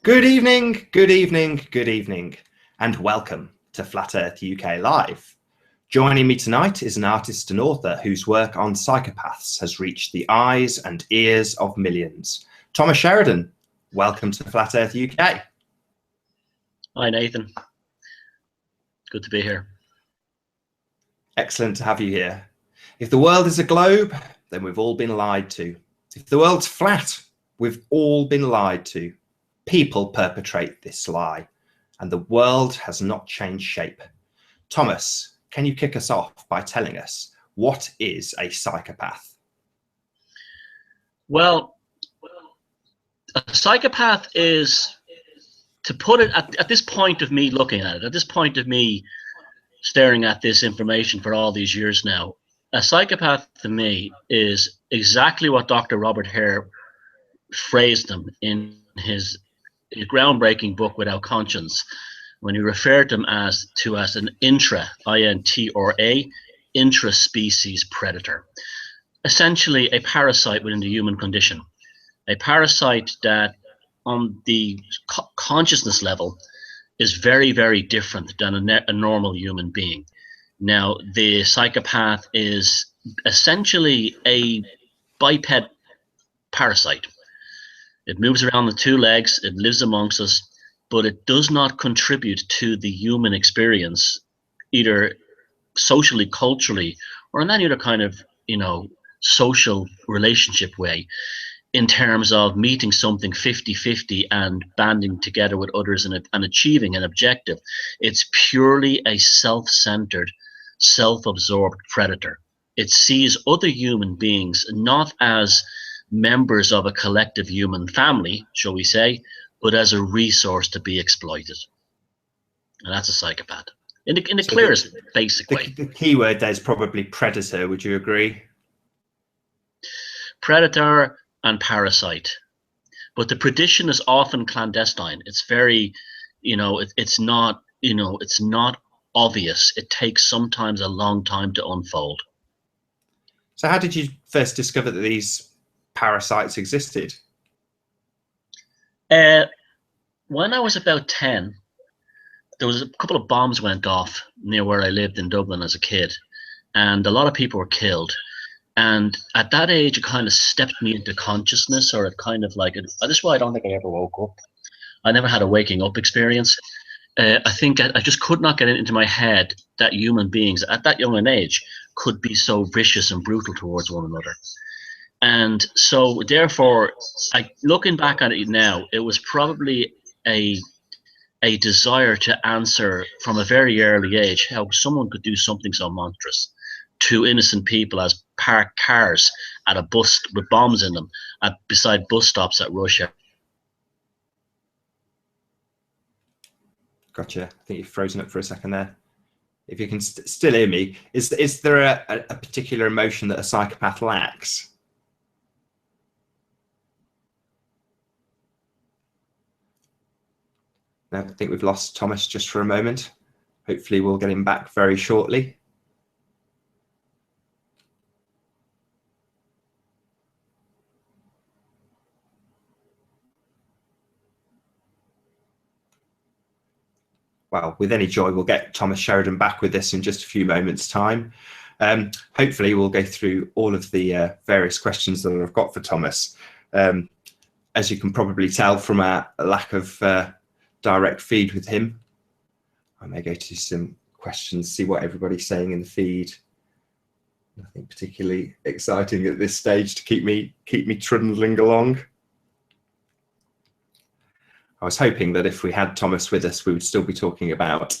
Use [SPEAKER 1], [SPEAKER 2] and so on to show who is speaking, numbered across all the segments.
[SPEAKER 1] Good evening, good evening, good evening, and welcome to Flat Earth UK Live. Joining me tonight is an artist and author whose work on psychopaths has reached the eyes and ears of millions. Thomas Sheridan, welcome to Flat Earth UK.
[SPEAKER 2] Hi, Nathan. Good to be here.
[SPEAKER 1] Excellent to have you here. If the world is a globe, then we've all been lied to. If the world's flat, we've all been lied to. People perpetrate this lie, and the world has not changed shape. Thomas, can you kick us off by telling us what is a psychopath?
[SPEAKER 2] Well, a psychopath is, to put it at this point of me looking at it, at this point of me staring at this information for all these years now, a psychopath to me is exactly what Dr. Robert Hare phrased them in his groundbreaking book Without Conscience, when he referred them as an intra-species predator, essentially a parasite within the human condition, a parasite that on the consciousness level is very, very different than a normal human being. Now, the psychopath is essentially a biped parasite. It moves around with two legs, it lives amongst us, but it does not contribute to the human experience, either socially, culturally, or in any other kind of, social relationship way, in terms of meeting something 50-50 and banding together with others and achieving an objective. It's purely a self-centered, self-absorbed predator. It sees other human beings not as members of a collective human family, shall we say, but as a resource to be exploited. And that's a psychopath in the clearest basic way.
[SPEAKER 1] The key word there is probably predator. Would you agree?
[SPEAKER 2] Predator and parasite, but the prediction is often clandestine. It's very, it's not obvious. It takes sometimes a long time to unfold.
[SPEAKER 1] So how did you first discover that these parasites existed?
[SPEAKER 2] When I was about 10, there was a couple of bombs went off near where I lived in Dublin as a kid, and a lot of people were killed. And at that age, it kind of stepped me into consciousness, or it kind of like, this is why I don't think I ever woke up. I never had a waking up experience. I think I just could not get it into my head that human beings at that young an age could be so vicious and brutal towards one another. And so therefore, looking back at it now, it was probably a desire to answer from a very early age how someone could do something so monstrous to innocent people as park cars at a bus with bombs in them beside bus stops at rush hour.
[SPEAKER 1] Gotcha. I think you've frozen up for a second there. If you can still hear me, is there a particular emotion that a psychopath lacks? No, I think we've lost Thomas just for a moment. Hopefully we'll get him back very shortly. Well, with any joy, we'll get Thomas Sheridan back with us in just a few moments' time. Hopefully we'll go through all of the various questions that I've got for Thomas. As you can probably tell from our lack of direct feed with him, I may go to some questions, see what everybody's saying in the feed. Nothing particularly exciting at this stage to keep me trundling along. I was hoping that if we had Thomas with us, we would still be talking about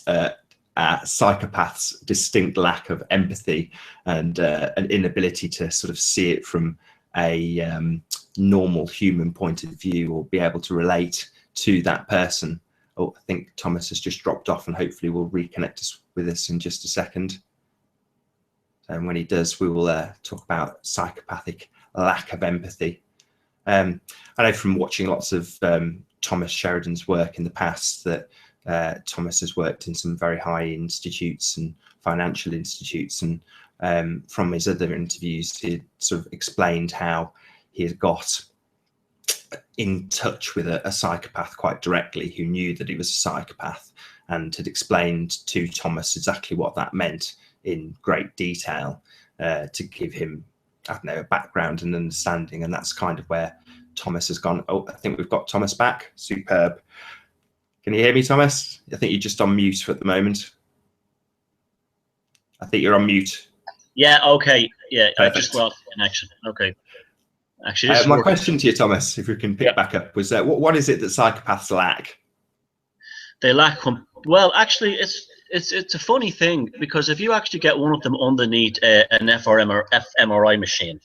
[SPEAKER 1] psychopaths' distinct lack of empathy and an inability to sort of see it from a normal human point of view or be able to relate to that person. Oh, I think Thomas has just dropped off, and hopefully will reconnect us with us in just a second. And when he does, we will talk about psychopathic lack of empathy. I know from watching lots of Thomas Sheridan's work in the past that Thomas has worked in some very high institutes and financial institutes, and from his other interviews, he sort of explained how he has got in touch with a psychopath quite directly, who knew that he was a psychopath and had explained to Thomas exactly what that meant in great detail, to give him, I don't know, a background and understanding. And that's kind of where Thomas has gone. Oh, I think we've got Thomas back. Superb. Can you hear me, Thomas? I think you're just on mute at the moment. I think you're on mute.
[SPEAKER 2] Yeah, okay. Yeah,
[SPEAKER 1] Perfect.
[SPEAKER 2] I just lost connection. Okay. Actually,
[SPEAKER 1] my question to you, Thomas, if we can pick back up, was what is it that psychopaths lack?
[SPEAKER 2] They lack. Well, actually, it's a funny thing, because if you actually get one of them underneath an fMRI machine,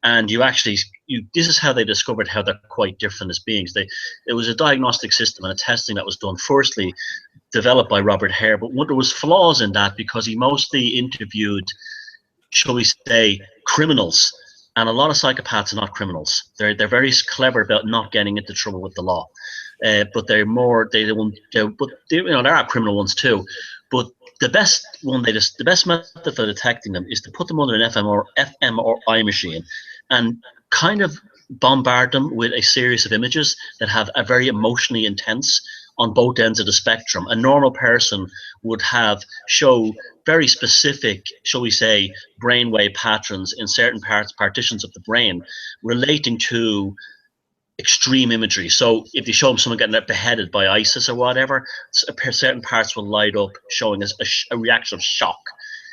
[SPEAKER 2] and this is how they discovered how they're quite different as beings. It was a diagnostic system and a testing that was done, firstly developed by Robert Hare, but there was flaws in that, because he mostly interviewed, shall we say, criminals. And a lot of psychopaths are not criminals. They're very clever about not getting into trouble with the law, but there are criminal ones too. But the best method for detecting them is to put them under an fMRI machine and kind of bombard them with a series of images that have a very emotionally intense on both ends of the spectrum. A normal person would show very specific, shall we say, brainwave patterns in certain partitions of the brain relating to extreme imagery. So if you show them someone getting beheaded by ISIS or whatever, certain parts will light up, showing a reaction of shock.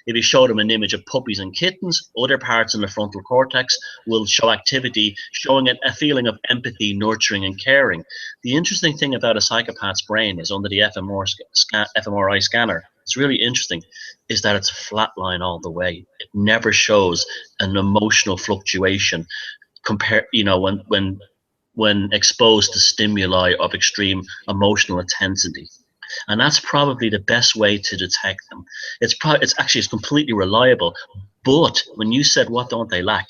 [SPEAKER 2] If you show them an image of puppies and kittens, other parts in the frontal cortex will show activity, showing a feeling of empathy, nurturing, and caring. The interesting thing about a psychopath's brain is, under the fMRI scanner, it's really interesting, is that it's a flat line all the way. It never shows an emotional fluctuation when exposed to stimuli of extreme emotional intensity. And that's probably the best way to detect them. It's completely reliable. But when you said, what don't they lack?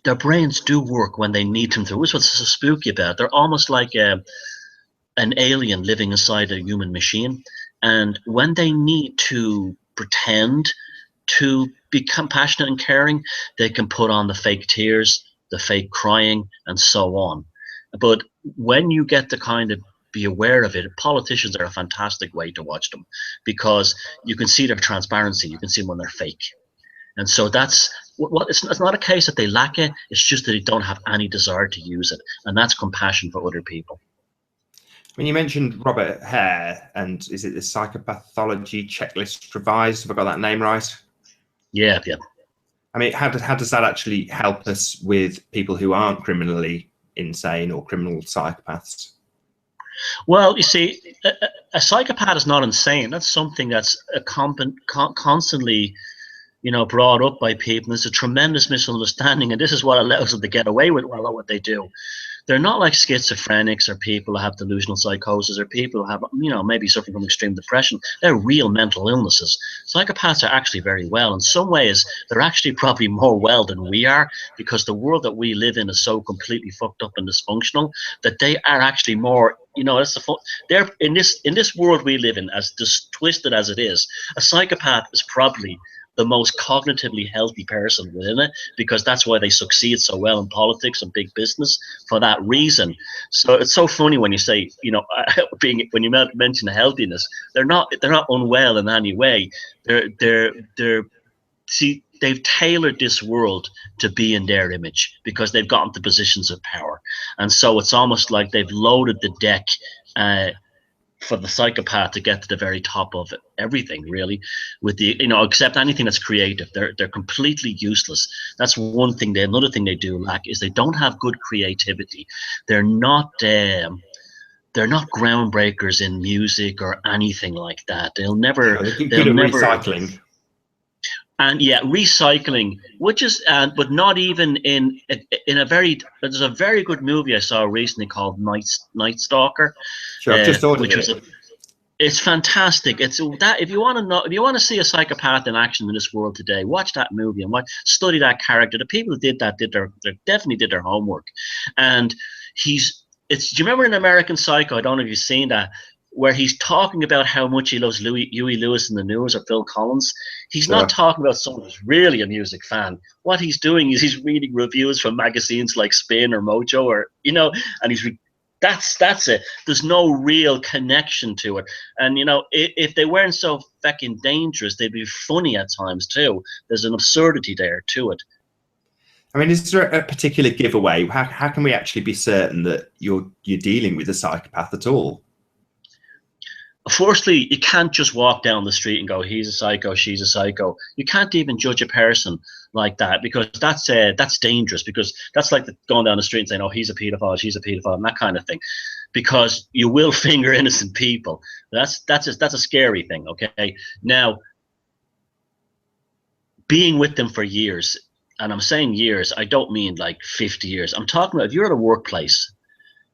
[SPEAKER 2] Their brains do work when they need them to. That's what's so spooky about it. They're almost like an alien living inside a human machine. And when they need to pretend to be compassionate and caring, they can put on the fake tears, the fake crying, and so on. But when you get to kind of be aware of it, politicians are a fantastic way to watch them, because you can see their transparency. You can see when they're fake. And so that's what it's not a case that they lack it. It's just that they don't have any desire to use it. And that's compassion for other people.
[SPEAKER 1] When you mentioned Robert Hare, and is it the Psychopathology Checklist Revised? Have I got that name right?
[SPEAKER 2] Yeah.
[SPEAKER 1] I mean, how does that actually help us with people who aren't criminally insane or criminal psychopaths?
[SPEAKER 2] Well, you see, a psychopath is not insane. That's something that's constantly, brought up by people. It's a tremendous misunderstanding, and this is what allows them to get away with what they do. They're not like schizophrenics or people who have delusional psychosis or people who have, maybe suffering from extreme depression. They're real mental illnesses. Psychopaths are actually very well. In some ways, they're actually probably more well than we are, because the world that we live in is so completely fucked up and dysfunctional that they are actually more, they're in this world we live in, as just twisted as it is. A psychopath is probably the most cognitively healthy person within it, because that's why they succeed so well in politics and big business, for that reason. So it's so funny when you say, when you mention healthiness, they're not unwell in any way. They've tailored this world to be in their image, because they've gotten to positions of power. And so it's almost like they've loaded the deck for the psychopath to get to the very top of everything, really, with except anything that's creative. They're completely useless. That's one thing. Another thing they do lack is they don't have good creativity. They're not groundbreakers in music or anything like that. They'll never.
[SPEAKER 1] They're good at recycling.
[SPEAKER 2] And recycling, which is, but not even in a very. There's a very good movie I saw recently called Night Stalker.
[SPEAKER 1] Sure, I've just ordered it.
[SPEAKER 2] It's fantastic. It's that if you want to see a psychopath in action in this world today, watch that movie and study that character. The people who did that definitely did their homework. And do you remember in American Psycho? I don't know if you've seen that. where he's talking about how much he loves Huey Lewis in the News or Phil Collins. He's
[SPEAKER 1] Sure.
[SPEAKER 2] not talking about someone who's really a music fan. What he's doing is he's reading reviews from magazines like Spin or Mojo, or and that's it. There's no real connection to it. And if they weren't so fucking dangerous, they'd be funny at times too. There's an absurdity there to it.
[SPEAKER 1] I mean, is there a particular giveaway? How can we actually be certain that you're dealing with a psychopath at all?
[SPEAKER 2] Firstly, you can't just walk down the street and go, he's a psycho, she's a psycho. You can't even judge a person like that, because that's dangerous, because that's like going down the street and saying, oh, he's a pedophile, she's a pedophile, and that kind of thing, because you will finger innocent people. That's a scary thing. Okay, now, being with them for years, and I'm saying years, I don't mean like 50 years. I'm talking about if you're at a workplace.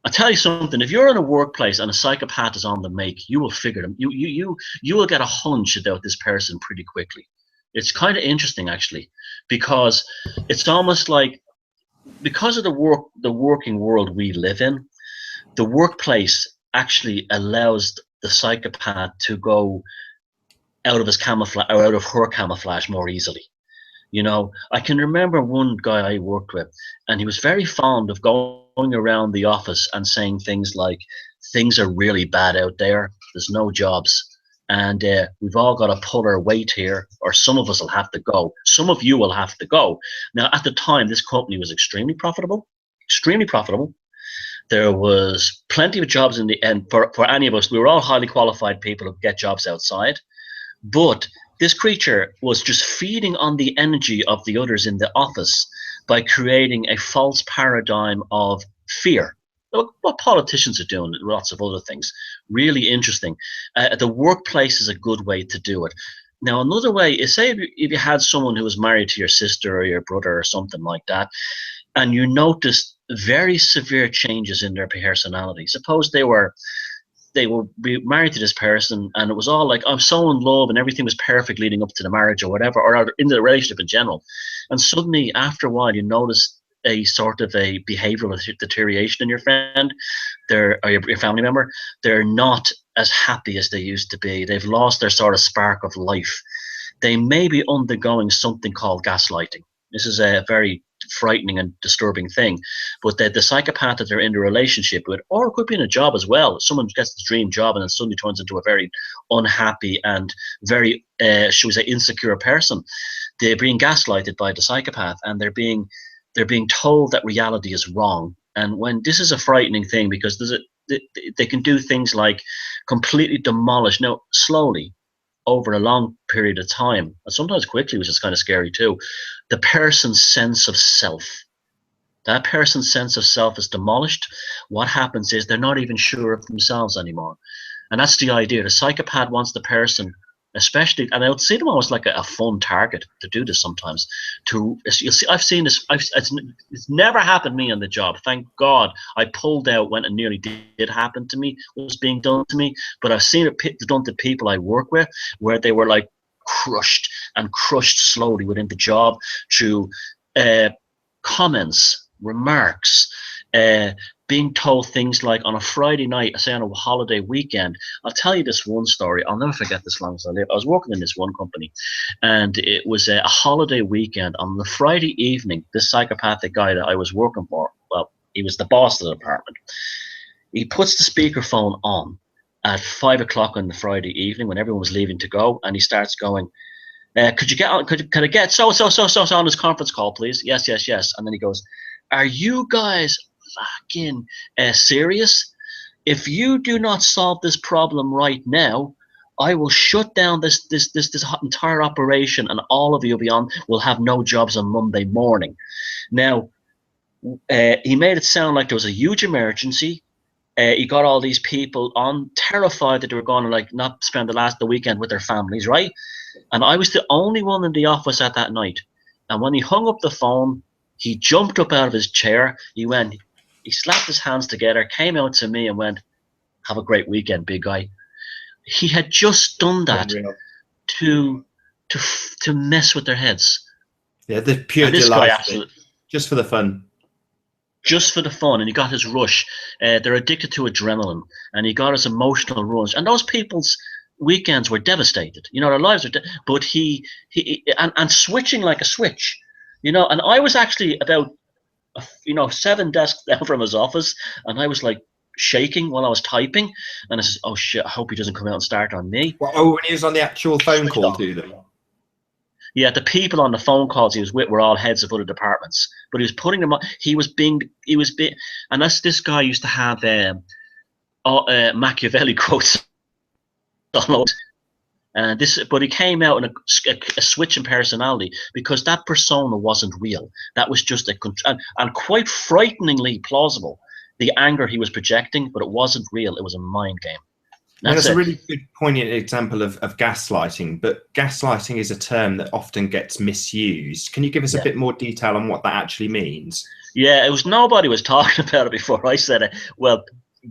[SPEAKER 2] I'll tell you something. If you're in a workplace and a psychopath is on the make, you will figure them. You will get a hunch about this person pretty quickly. It's kind of interesting, actually, because it's almost like, because of the working world we live in, the workplace actually allows the psychopath to go out of his camouflage, or out of her camouflage, more easily. I can remember one guy I worked with, and he was very fond of going around the office and saying things like, things are really bad out there, there's no jobs, and we've all got to pull our weight here, or some of us will have to go, some of you will have to go. Now, at the time, this company was extremely profitable. There was plenty of jobs in the end for any of us. We were all highly qualified people who get jobs outside, but this creature was just feeding on the energy of the others in the office by creating a false paradigm of fear. What politicians are doing, lots of other things. Really interesting. The workplace is a good way to do it. Now, another way is, say if you had someone who was married to your sister or your brother or something like that, and you noticed very severe changes in their personality. Suppose they were married to this person, and it was all like, I'm so in love, and everything was perfect leading up to the marriage or whatever, or in the relationship in general. And suddenly, after a while, you notice a sort of a behavioral deterioration in your friend, or your family member. They're not as happy as they used to be. They've lost their sort of spark of life. They may be undergoing something called gaslighting. This is a very frightening and disturbing thing, but the psychopath that they're in a relationship with, or it could be in a job as well. Someone gets the dream job and then suddenly turns into a very unhappy and very, should we say, insecure person. They're being gaslighted by the psychopath, and they're being told that reality is wrong. And when this is a frightening thing, because they can do things like completely demolish, now slowly, over a long period of time, and sometimes quickly, which is kind of scary too, the person's sense of self. That person's sense of self is demolished. What happens is they're not even sure of themselves anymore. And that's the idea. The psychopath wants the person, especially, and I would see them almost like a fun target to do this sometimes. You'll see, I've seen this. It's never happened to me on the job. Thank God. I pulled out when it nearly did happen to me. Was being done to me, but I've seen it done to people I work with, where they were like crushed slowly within the job through comments, remarks, being told things like, on a Friday night, say on a holiday weekend. I'll tell you this one story. I'll never forget this long as I live. I was working in this one company, and it was a holiday weekend. On the Friday evening, this psychopathic guy that I was working for, well, he was the boss of the department. He puts the speakerphone on at 5 o'clock on the Friday evening when everyone was leaving to go, and he starts going, could you get on, could I get so on this conference call, please? Yes. And then he goes, are you guys fucking serious? If you do not solve this problem right now, I will shut down this entire operation, and all of you will have no jobs on Monday morning. Now, he made it sound like there was a huge emergency. He got all these people on, terrified that they were going to like not spend the weekend with their families, right? And I was the only one in the office at that night. And when he hung up the phone, he jumped up out of his chair. He slapped his hands together, came out to me and went, have a great weekend, big guy. He had just done that to mess with their heads.
[SPEAKER 1] Yeah, the pure delight, just for the fun.
[SPEAKER 2] just for the fun, and he got his rush. They're addicted to adrenaline, and he got his emotional rush. And those people's weekends were devastated. You know, their lives are. But he and switching like a switch. You know, and I was actually about 7 desks down from his office, and I was like shaking while I was typing, and I said, "Oh shit! I hope he doesn't come out and start on me."
[SPEAKER 1] Well, oh, when he was on the actual phone call to them.
[SPEAKER 2] Yeah, the people on the phone calls he was with were all heads of other departments, but he was putting them on. He was being, and this guy used to have Machiavelli quotes on it. And but he came out in a switch in personality because that persona wasn't real. That was just and quite frighteningly plausible. The anger he was projecting, but it wasn't real. It was a mind game.
[SPEAKER 1] That's a really good poignant example of gaslighting, but gaslighting is a term that often gets misused. Can you give us a bit more detail on what that actually means?
[SPEAKER 2] Yeah, nobody was talking about it before I said it. Well,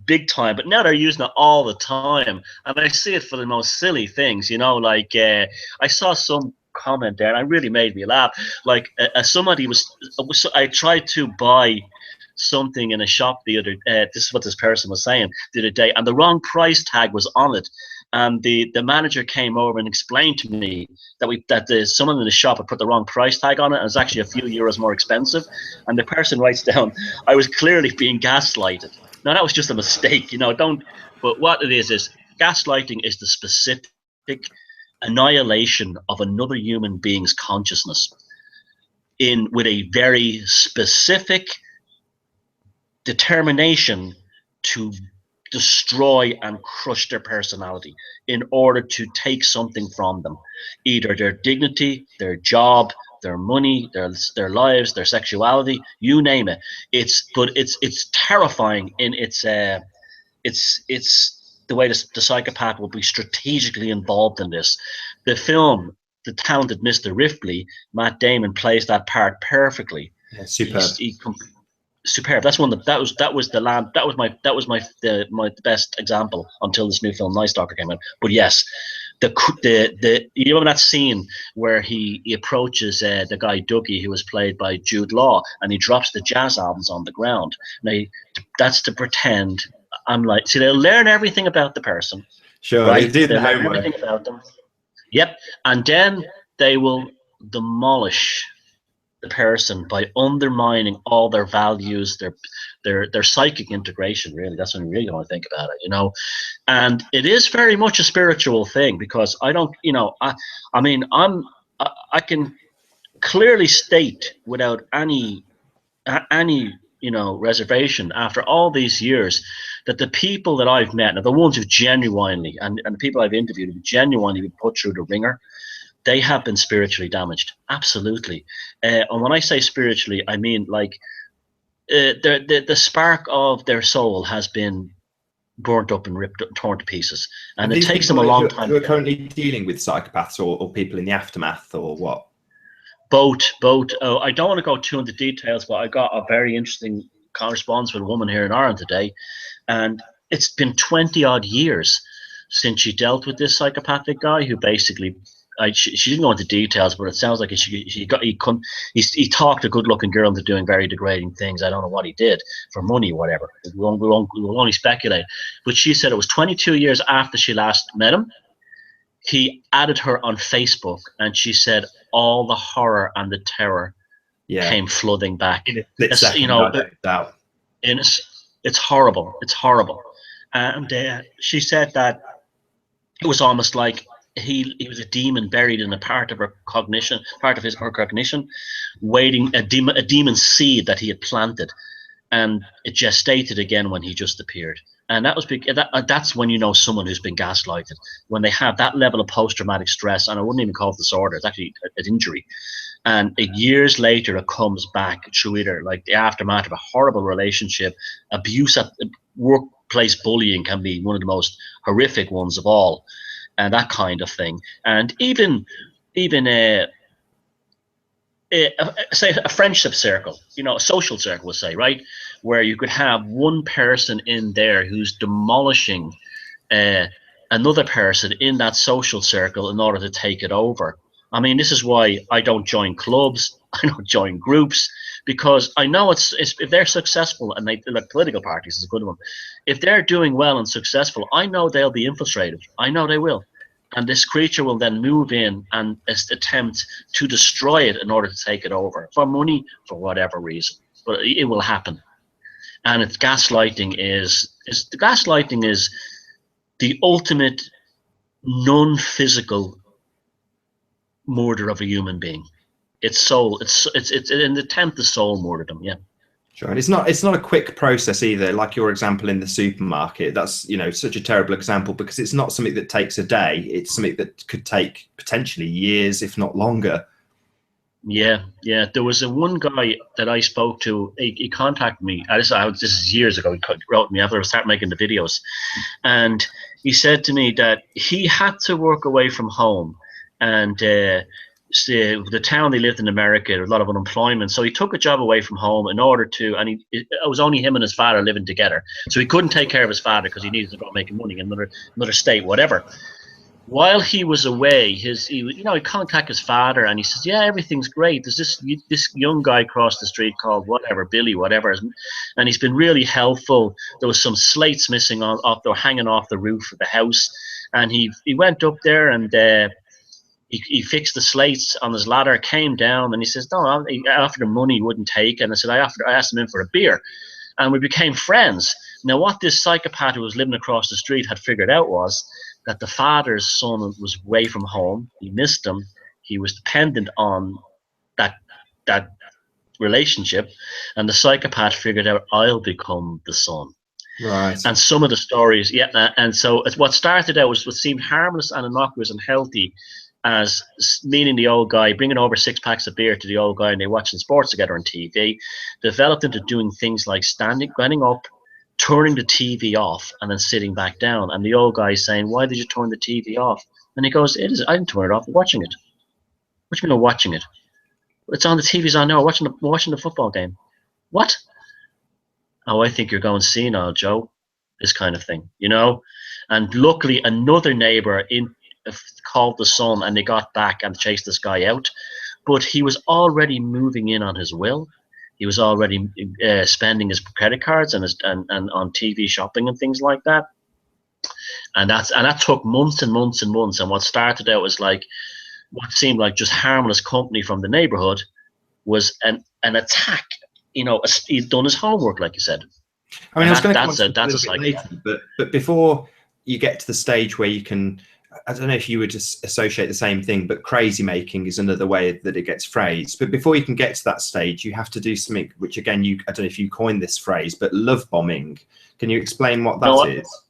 [SPEAKER 2] big time, but now they're using it all the time, and I see it for the most silly things. You know, like I saw some comment there, and it really made me laugh. Like I tried to buy something in a shop the other. This is what this person was saying the other day, and the wrong price tag was on it. And the manager came over and explained to me that someone in the shop had put the wrong price tag on it, and it's actually a few euros more expensive. And the person writes down, "I was clearly being gaslighted." Now that was just a mistake, you know. But what it is gaslighting is the specific annihilation of another human being's consciousness with a very specific determination to destroy and crush their personality in order to take something from them, either their dignity, their job, their money, their lives, their sexuality, you name it. It's terrifying in it's the way the psychopath will be strategically involved in this. The film, The Talented Mr. Ripley, Matt Damon plays that part perfectly.
[SPEAKER 1] Yeah, superb.
[SPEAKER 2] Superb. That's one that was my best example until this new film Night Stalker came out. But yes, you know that scene where he approaches the guy Dougie, who was played by Jude Law, and he drops the jazz albums on the ground. Now that's to pretend I'm like, see, they'll learn everything about the person.
[SPEAKER 1] Sure,
[SPEAKER 2] right?
[SPEAKER 1] They
[SPEAKER 2] They'll learn everything about them. Yep, and then they will demolish the person by undermining all their values, their psychic integration. Really, that's when you really want to think about it, you know. And it is very much a spiritual thing, because I don't, you know, I can clearly state without any reservation after all these years that the people that I've met, and the ones who genuinely, and the people I've interviewed who genuinely been put through the ringer, they have been spiritually damaged. Absolutely. And when I say spiritually, I mean like the spark of their soul has been burnt up and torn to pieces. And it takes them a long time.
[SPEAKER 1] Who are currently dealing with psychopaths or people in the aftermath or what?
[SPEAKER 2] Both. I don't want to go too into details, but I got a very interesting correspondence with a woman here in Ireland today. And it's been 20 odd years since she dealt with this psychopathic guy who basically, she didn't go into details, but it sounds like he talked a good-looking girl into doing very degrading things. I don't know what he did for money, whatever. We'll only speculate. But she said it was 22 years after she last met him. He added her on Facebook, and she said all the horror and the terror came flooding back. It's horrible. It's horrible. And she said that it was almost like he was a demon buried in a part of her cognition, her cognition, waiting, a demon seed that he had planted, and it gestated again when he just appeared. And that was that's when you know someone who's been gaslighted, when they have that level of post-traumatic stress, and I wouldn't even call it disorder, it's actually an injury. And years later, it comes back through either like the aftermath of a horrible relationship, abuse at workplace bullying can be one of the most horrific ones of all, and that kind of thing. And even say a friendship circle, you know, a social circle, we'll say, right, where you could have one person in there who's demolishing another person in that social circle in order to take it over. I mean, this is why I don't join clubs, I don't join groups, because I know it's if they're successful, and they like political parties is a good one. If they're doing well and successful, I know they'll be infiltrated. I know they will, and this creature will then move in and attempt to destroy it in order to take it over for money, for whatever reason. But it will happen, and it's gaslighting is the ultimate non-physical murder of a human being. It's soul. It's an attempt to soul murder them. Yeah.
[SPEAKER 1] Sure, and it's not a quick process either. Like your example in the supermarket, that's such a terrible example, because it's not something that takes a day. It's something that could take potentially years, if not longer.
[SPEAKER 2] Yeah. There was one guy that I spoke to. He contacted me. This is years ago. He wrote me after I started making the videos, and he said to me that he had to work away from home, and the town they lived in America, there was a lot of unemployment, so he took a job away from home in order to, and it was only him and his father living together, so he couldn't take care of his father because he needed to go making money in another state, whatever. While he was away, he contacted his father, and he says, "Yeah, everything's great. There's this young guy across the street called whatever, Billy, whatever, and he's been really helpful. There was some slates missing they were hanging off the roof of the house, and he went up there and he fixed the slates on his ladder, came down, and he says, no, I offered him money he wouldn't take, and I asked him in for a beer, and we became friends. Now, what this psychopath who was living across the street had figured out was that the father's son was away from home. He missed him. He was dependent on that relationship, and the psychopath figured out, I'll become the son.
[SPEAKER 1] Right.
[SPEAKER 2] And some of the stories, and so what started out was what seemed harmless and innocuous and healthy, as meaning the old guy bringing over 6 packs of beer to the old guy and they're watching sports together on TV, developed into doing things like getting up, turning the TV off, and then sitting back down. And the old guy is saying, why did you turn the TV off? And he goes, I didn't turn it off, I'm watching it. What do you mean I'm watching it? It's on, the TV's on now, watching the football game. What? Oh, I think you're going senile, Joe. This kind of thing, And luckily another neighbor called the son, and they got back and chased this guy out. But he was already moving in on his will. He was already spending his credit cards and on TV shopping and things like that. And that took months and months and months. And what started out as like what seemed like just harmless company from the neighborhood was an attack. He'd done his homework, like you said.
[SPEAKER 1] I mean, that's a psychopath. But before you get to the stage where you can, I don't know if you would just associate the same thing, but crazy making is another way that it gets phrased. But before you can get to that stage, you have to do something, which again, I don't know if you coined this phrase, but love bombing. Can you explain what that is?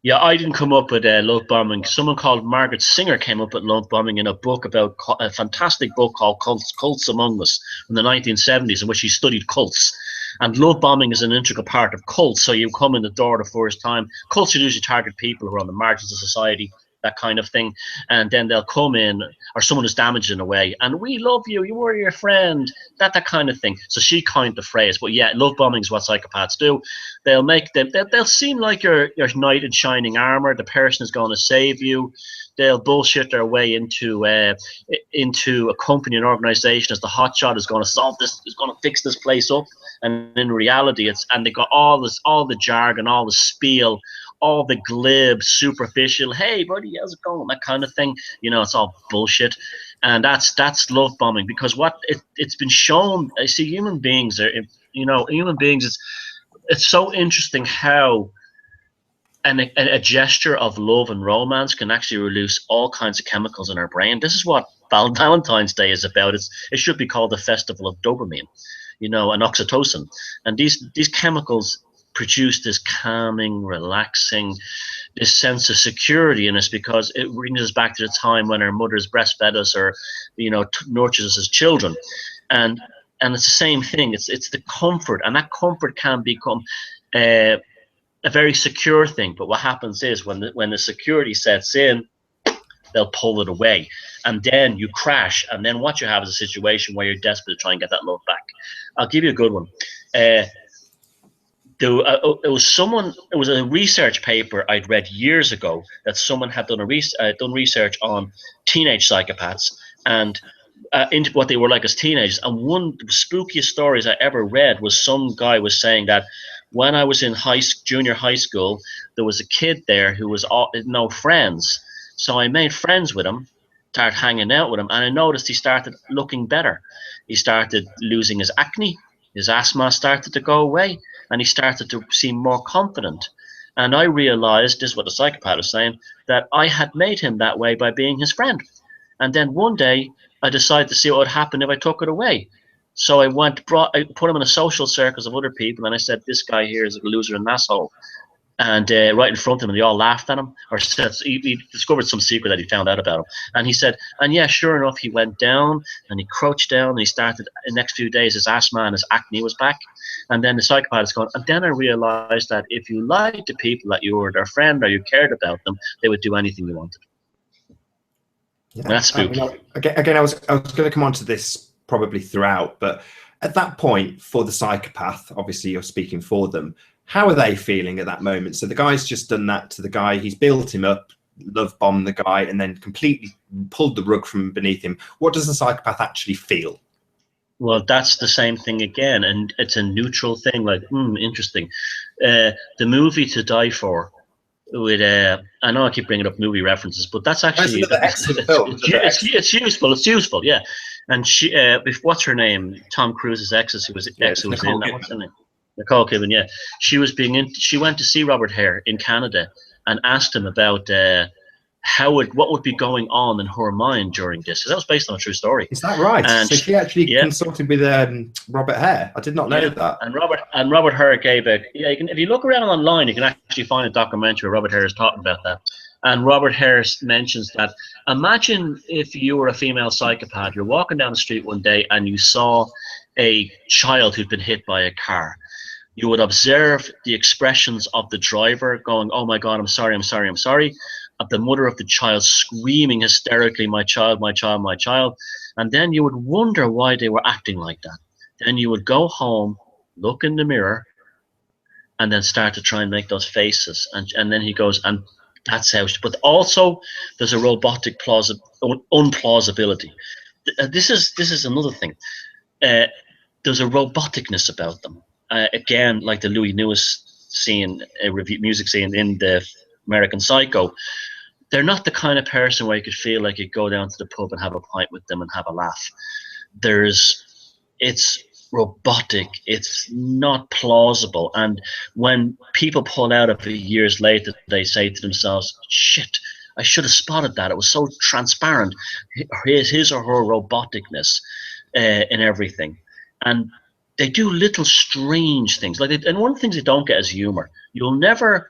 [SPEAKER 2] Yeah, I didn't come up with love bombing. Someone called Margaret Singer came up with love bombing in a book about a fantastic book called Cults Among Us from the 1970s, in which she studied cults. And love bombing is an integral part of cults. So you come in the door the first time. Cults usually target people who are on the margins of society, that kind of thing, and then they'll come in, or someone who's damaged in a way, and we love you, you were your friend, that kind of thing. So she coined the phrase. But yeah, love bombing is what psychopaths do. They'll seem like your knight in shining armor. The person is going to save you. They'll bullshit their way into a company, an organization, as the hotshot is going to solve this, is going to fix this place up. And in reality, they've got all the jargon, all the spiel, all the glib, superficial, hey buddy, how's it going, that kind of thing. It's all bullshit. And that's love bombing, because what it's been shown, I see human beings it's so interesting how a gesture of love and romance can actually release all kinds of chemicals in our brain. This is what Valentine's Day is about. It should be called the festival of dopamine, and oxytocin. And these chemicals produce this calming, relaxing, this sense of security in us, because it brings us back to the time when our mothers breastfed us, or nurtured us as children. And it's the same thing. It's the comfort, and that comfort can become a very secure thing. But what happens is when the security sets in, they'll pull it away, and then you crash. And then what you have is a situation where you're desperate to try and get that love back. I'll give you a good one. It was a research paper I'd read years ago that someone had done research on teenage psychopaths, and into what they were like as teenagers. And one of the spookiest stories I ever read was some guy was saying that when I was in junior high school, there was a kid there who was no friends. So I made friends with him, started hanging out with him, and I noticed he started looking better. He started losing his acne, his asthma started to go away, and he started to seem more confident. And I realized, this is what the psychopath was saying, that I had made him that way by being his friend. And then one day I decided to see what would happen if I took it away. So I put him in a social circus of other people, and I said, this guy here is a loser and an asshole. And right in front of him, they all laughed at him, or said he discovered some secret that he found out about him. And he said, and yeah, sure enough, he went down and he crouched down and he started, the next few days, his asthma and his acne was back. And then the psychopath is going, and then I realized that if you lied to people that you were their friend or you cared about them, they would do anything you wanted.
[SPEAKER 1] Yeah.
[SPEAKER 2] That's spooky.
[SPEAKER 1] Again, I was going to come on to this probably throughout, but at that point, for the psychopath, obviously you're speaking for them, how are they feeling at that moment? So the guy's just done that to the guy, he's built him up, love bombed the guy, and then completely pulled the rug from beneath him. What does the psychopath actually feel?
[SPEAKER 2] Well, that's the same thing again, and it's a neutral thing, like, interesting. The movie To Die For, with I know I keep bringing up movie references, but that's actually it's useful, yeah. And she, what's her name? Tom Cruise's ex, who was in that. What's her name? Nicole Kidman. Yeah, she went to see Robert Hare in Canada and asked him about what would be going on in her mind during this. That was based on a true story.
[SPEAKER 1] Is that right? And so she actually consulted with Robert Hare. I did not know that.
[SPEAKER 2] And Robert Hare gave if you look around online, you can actually find a documentary where Robert Hare is talking about that. And Robert Hare mentions that, imagine if you were a female psychopath, you're walking down the street one day and you saw a child who'd been hit by a car. You would observe the expressions of the driver going, oh my God, I'm sorry, I'm sorry, I'm sorry. Of the mother of the child screaming hysterically, my child, my child, my child. And then you would wonder why they were acting like that. Then you would go home, look in the mirror, and then start to try and make those faces. And then he goes, and that's how, but also there's a robotic unplausibility. This is another thing. There's a roboticness about them. Again, like the Louis Lewis scene, music scene in the American Psycho, they're not the kind of person where you could feel like you go down to the pub and have a pint with them and have a laugh. It's robotic, it's not plausible. And when people pull out of it years later, they say to themselves, shit, I should have spotted that. It was so transparent, his or her roboticness in everything. And they do little strange things. And one of the things they don't get is humor. You'll never.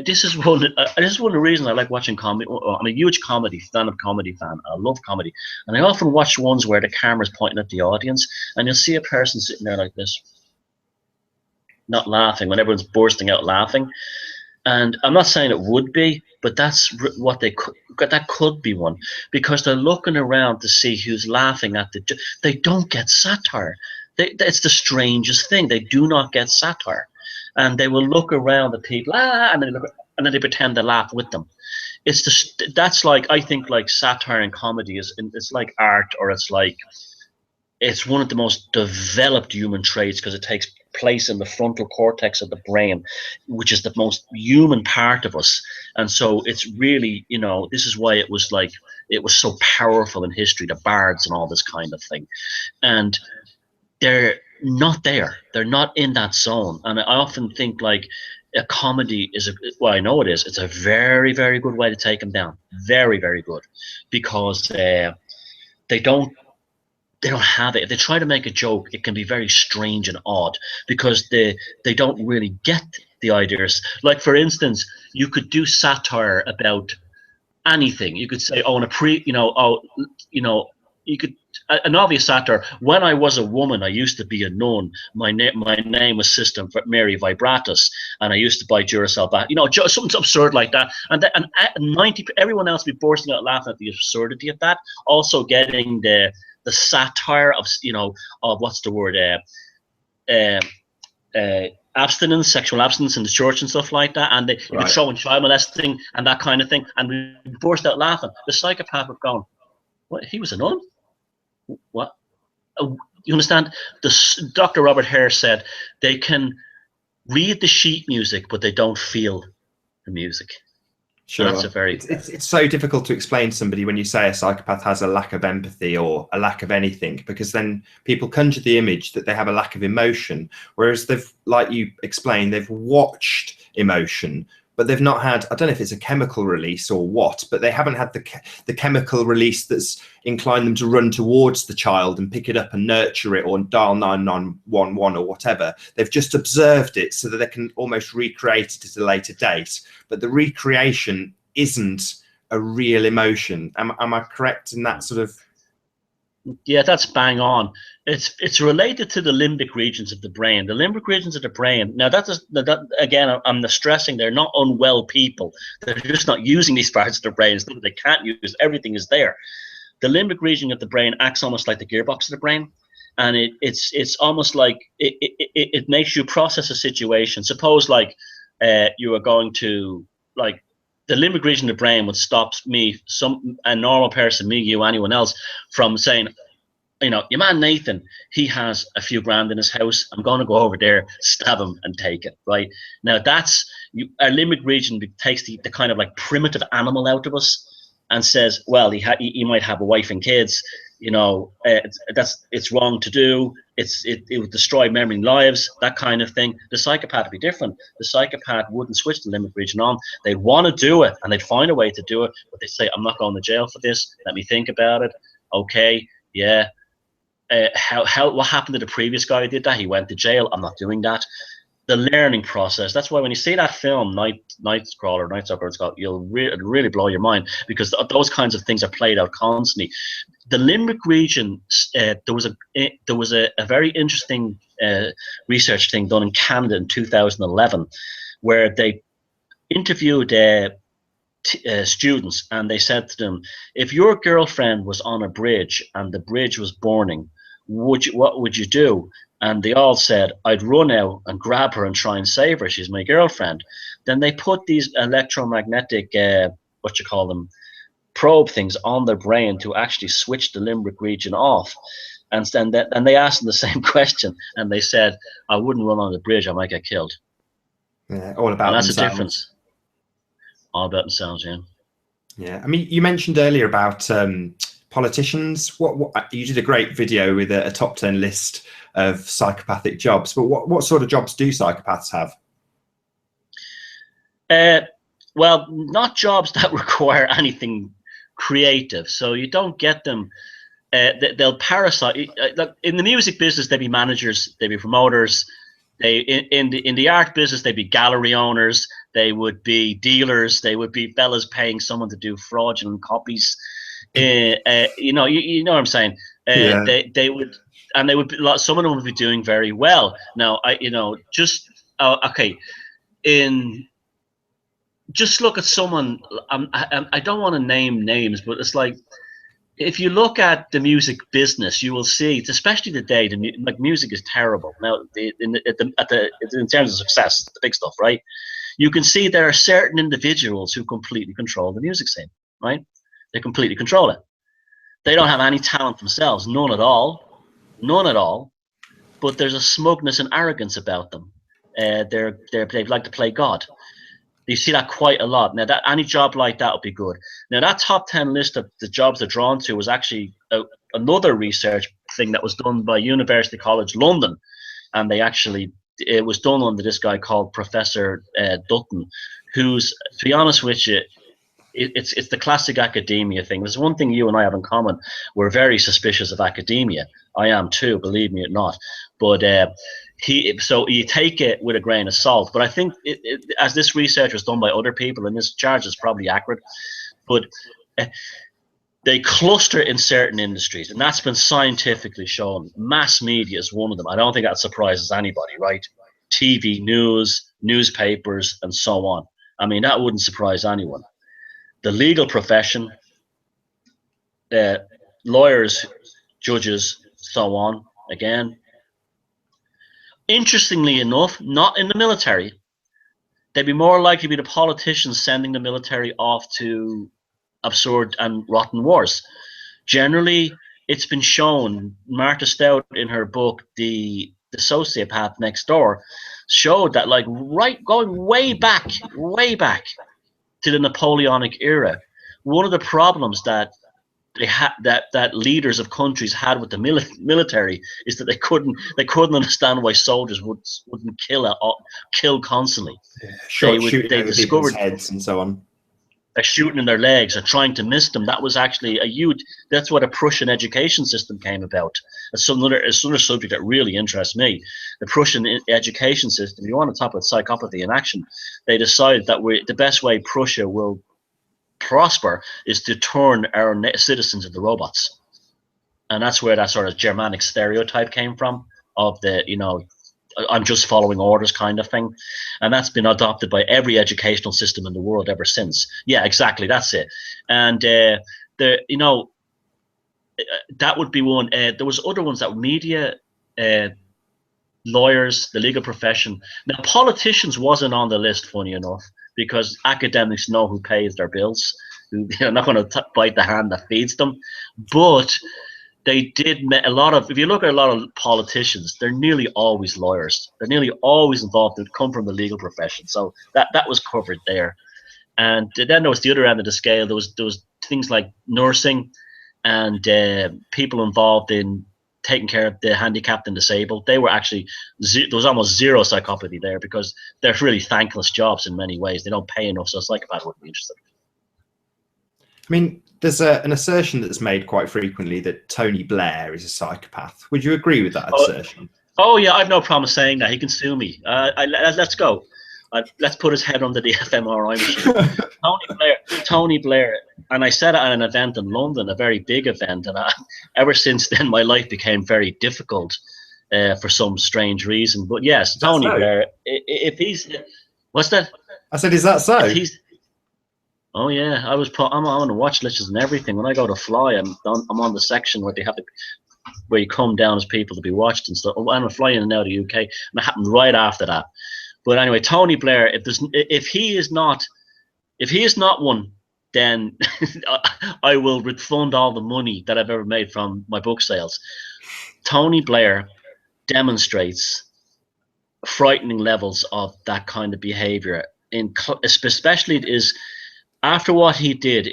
[SPEAKER 2] This is one of the reasons I like watching comedy. I'm a huge stand-up comedy fan. I love comedy, and I often watch ones where the camera's pointing at the audience, and you'll see a person sitting there like this, not laughing when everyone's bursting out laughing. And I'm not saying it would be, but that's what that could be one, because they're looking around to see who's laughing at they don't get satire. It's the strangest thing. They do not get satire, and they will look around at people, and then they pretend to laugh with them. That's like, I think, like satire and comedy it's like art, or it's one of the most developed human traits, because it takes place in the frontal cortex of the brain, which is the most human part of us. And so it's really, this is why it was so powerful in history, the bards and all this kind of thing. And they're not there. They're not in that zone. And I often think like a comedy I know it is. It's a very, very good way to take them down. Very, very good, because they don't have it. If they try to make a joke, it can be very strange and odd, because they don't really get the ideas. Like, for instance, you could do satire about anything. You could say, you could, an obvious satire. When I was a woman, I used to be a nun. My name was Sister Mary Vibratus, and I used to buy Duracell back. Just something absurd like that. And 90, everyone else would be bursting out laughing at the absurdity of that. Also getting the satire of what's the word, abstinence, sexual abstinence in the church and stuff like that, and they would throw in child molesting and that kind of thing, and we burst out laughing. The psychopath would go, what? He was a nun? What? You understand? Dr. Robert Hare said they can read the sheet music, but they don't feel the music. And that's
[SPEAKER 1] Sure.
[SPEAKER 2] a very
[SPEAKER 1] It's so difficult to explain to somebody when you say a psychopath has a lack of empathy or a lack of anything, because then people conjure the image that they have a lack of emotion, whereas they've, like you explained, they've watched emotion, but they've not had, I don't know if it's a chemical release or what, but they haven't had the chemical release that's inclined them to run towards the child and pick it up and nurture it or dial 911 or whatever. They've just observed it so that they can almost recreate it at a later date. But the recreation isn't a real emotion. Am I correct in that sort of?
[SPEAKER 2] Yeah, that's bang on. It's related to the limbic regions of the brain. The limbic regions of the brain. Now that again, I'm stressing they're not unwell people. They're just not using these parts of their brains that they can't use. Everything is there. The limbic region of the brain acts almost like the gearbox of the brain, and it's almost like it makes you process a situation. Suppose like you are going to like. The limbic region of the brain would stop me, a normal person, me, you, anyone else, from saying, you know, your man Nathan, he has a few grand in his house. I'm going to go over there, stab him, and take it. Right now, that's our limbic region takes the kind of like primitive animal out of us and says, well, he might have a wife and kids. You know, it's wrong to do. It would destroy memory lives, that kind of thing. The psychopath would be different. The psychopath wouldn't switch the limbic region on. They'd want to do it, and they'd find a way to do it, but they say, I'm not going to jail for this. Let me think about it. Okay, yeah. What happened to the previous guy who did that? He went to jail. I'm not doing that. The learning process. That's why when you see that film, Nightcrawler, it's called, you'll really blow your mind, because those kinds of things are played out constantly. The limbic region. There was a very interesting research thing done in Canada in 2011, where they interviewed students, and they said to them, if your girlfriend was on a bridge and the bridge was burning, what would you do? And they all said, I'd run out and grab her and try and save her. She's my girlfriend. Then they put these electromagnetic, probe things on their brain to actually switch the limbic region off. And then they asked them the same question, and they said, I wouldn't run on the bridge. I might get killed.
[SPEAKER 1] Yeah, all about
[SPEAKER 2] and that's
[SPEAKER 1] themselves.
[SPEAKER 2] The difference. All about themselves, yeah.
[SPEAKER 1] Yeah, I mean, you mentioned earlier about politicians. What you did a great video with a top 10 list of psychopathic jobs, but what sort of jobs do psychopaths have?
[SPEAKER 2] Well, not jobs that require anything creative. So you don't get them. They'll parasite. In the music business, they'd be managers, they'd be promoters. In the art business, they'd be gallery owners. They would be dealers. They would be fellas paying someone to do fraudulent copies. You know what I'm saying.
[SPEAKER 1] Yeah.
[SPEAKER 2] They would, and they would be, some of them would be doing very well. Now, just look at someone. I don't want to name names, but it's like, if you look at the music business, you will see, especially today, music is terrible now. In terms of success, the big stuff, right? You can see there are certain individuals who completely control the music scene, right? They completely control it. They don't have any talent themselves, none at all. But there's a smugness and arrogance about them. They like to play God. You see that quite a lot. Now, that any job like that would be good. Now, that top 10 list of the jobs they're drawn to was actually another research thing that was done by University College London, and it was done under this guy called Professor Dutton, who's, to be honest with you, it's the classic academia thing. There's one thing you and I have in common: we're very suspicious of academia. I am too, believe me or not. But so you take it with a grain of salt. But I think as this research was done by other people, and this charge is probably accurate, but they cluster in certain industries, and that's been scientifically shown. Mass media is one of them. I don't think that surprises anybody, right? TV, news, newspapers, and so on. I mean, that wouldn't surprise anyone. The legal profession, lawyers, judges, so on, again. Interestingly enough, not in the military. They'd be more likely to be the politicians sending the military off to absurd and rotten wars. Generally, it's been shown, Martha Stout in her book, The Sociopath Next Door, showed that, like, going way back to the Napoleonic era, one of the problems that they had, that leaders of countries had with the military, is that they couldn't understand why soldiers wouldn't kill constantly.
[SPEAKER 1] Shooting
[SPEAKER 2] They
[SPEAKER 1] over people's
[SPEAKER 2] discovered
[SPEAKER 1] heads and so on.
[SPEAKER 2] shooting in their legs or trying to miss them. That was actually a huge. That's what a Prussian education system came about. It's another subject that really interests me. The Prussian education system. You want to talk about psychopathy in action? They decided that the best way Prussia will prosper is to turn our citizens into robots, and that's where that sort of Germanic stereotype came from, of the, I'm just following orders kind of thing. And that's been adopted by every educational system in the world ever since. Yeah, exactly. That's it. And that would be one. There was other ones that media, lawyers, the legal profession. Now, politicians wasn't on the list, funny enough, because academics know who pays their bills. They're not going to bite the hand that feeds them. But they did a lot of, if you look at a lot of politicians, they're nearly always lawyers. They're nearly always involved and come from the legal profession. So that was covered there. And then there was the other end of the scale. There was things like nursing and people involved in taking care of the handicapped and disabled. They were actually, there was almost zero psychopathy there, because they're really thankless jobs in many ways. They don't pay enough, so a psychopath wouldn't be interested.
[SPEAKER 1] I mean, there's an assertion that's made quite frequently that Tony Blair is a psychopath. Would you agree with that assertion?
[SPEAKER 2] Oh yeah, I've no problem saying that. He can sue me. Let's go. Let's put his head under the fMRI machine. Tony Blair, and I said it at an event in London, a very big event, and ever since then my life became very difficult for some strange reason. But yes, Tony Blair, if he's, what's that?
[SPEAKER 1] I said, is that so?
[SPEAKER 2] Oh yeah, I'm on the watch lists and everything. When I go to fly, I'm on the section where they have to, where you come down as people to be watched and stuff. I'm flying now to the UK, and it happened right after that. But anyway, Tony Blair, if he is not one, then I will refund all the money that I've ever made from my book sales. Tony Blair demonstrates frightening levels of that kind of behavior, especially it is. After what he did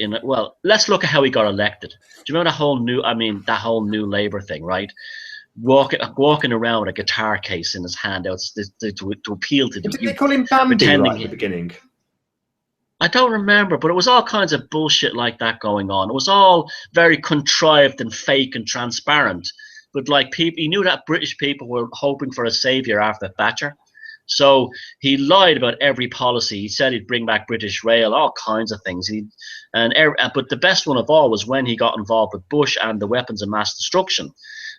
[SPEAKER 2] let's look at how he got elected. Do you remember that whole new Labour thing, right? Walking around with a guitar case in his hand out to appeal to the youth.
[SPEAKER 1] Did they call him Bambi right at the beginning?
[SPEAKER 2] I don't remember, but it was all kinds of bullshit like that going on. It was all very contrived and fake and transparent. But like, he knew that British people were hoping for a saviour after Thatcher. So he lied about every policy. He said he'd bring back British Rail, all kinds of things. But the best one of all was when he got involved with Bush and the weapons of mass destruction.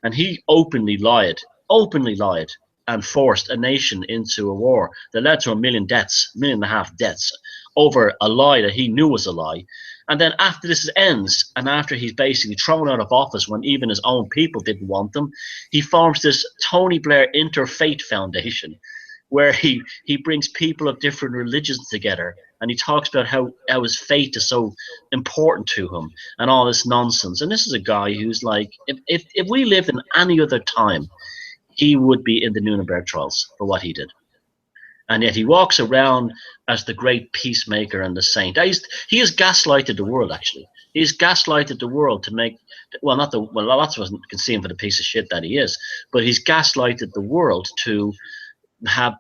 [SPEAKER 2] And he openly lied, and forced a nation into a war that led to 1.5 million deaths over a lie that he knew was a lie. And then after this ends, and after he's basically thrown out of office when even his own people didn't want him, he forms this Tony Blair Interfaith Foundation, where he brings people of different religions together, and he talks about how his faith is so important to him and all this nonsense. And this is a guy who's like, if we lived in any other time, he would be in the Nuremberg trials for what he did. And yet he walks around as the great peacemaker and the saint. He has gaslighted the world, actually. He's gaslighted the world to make, lots of us can see him for the piece of shit that he is, but he's gaslighted the world to have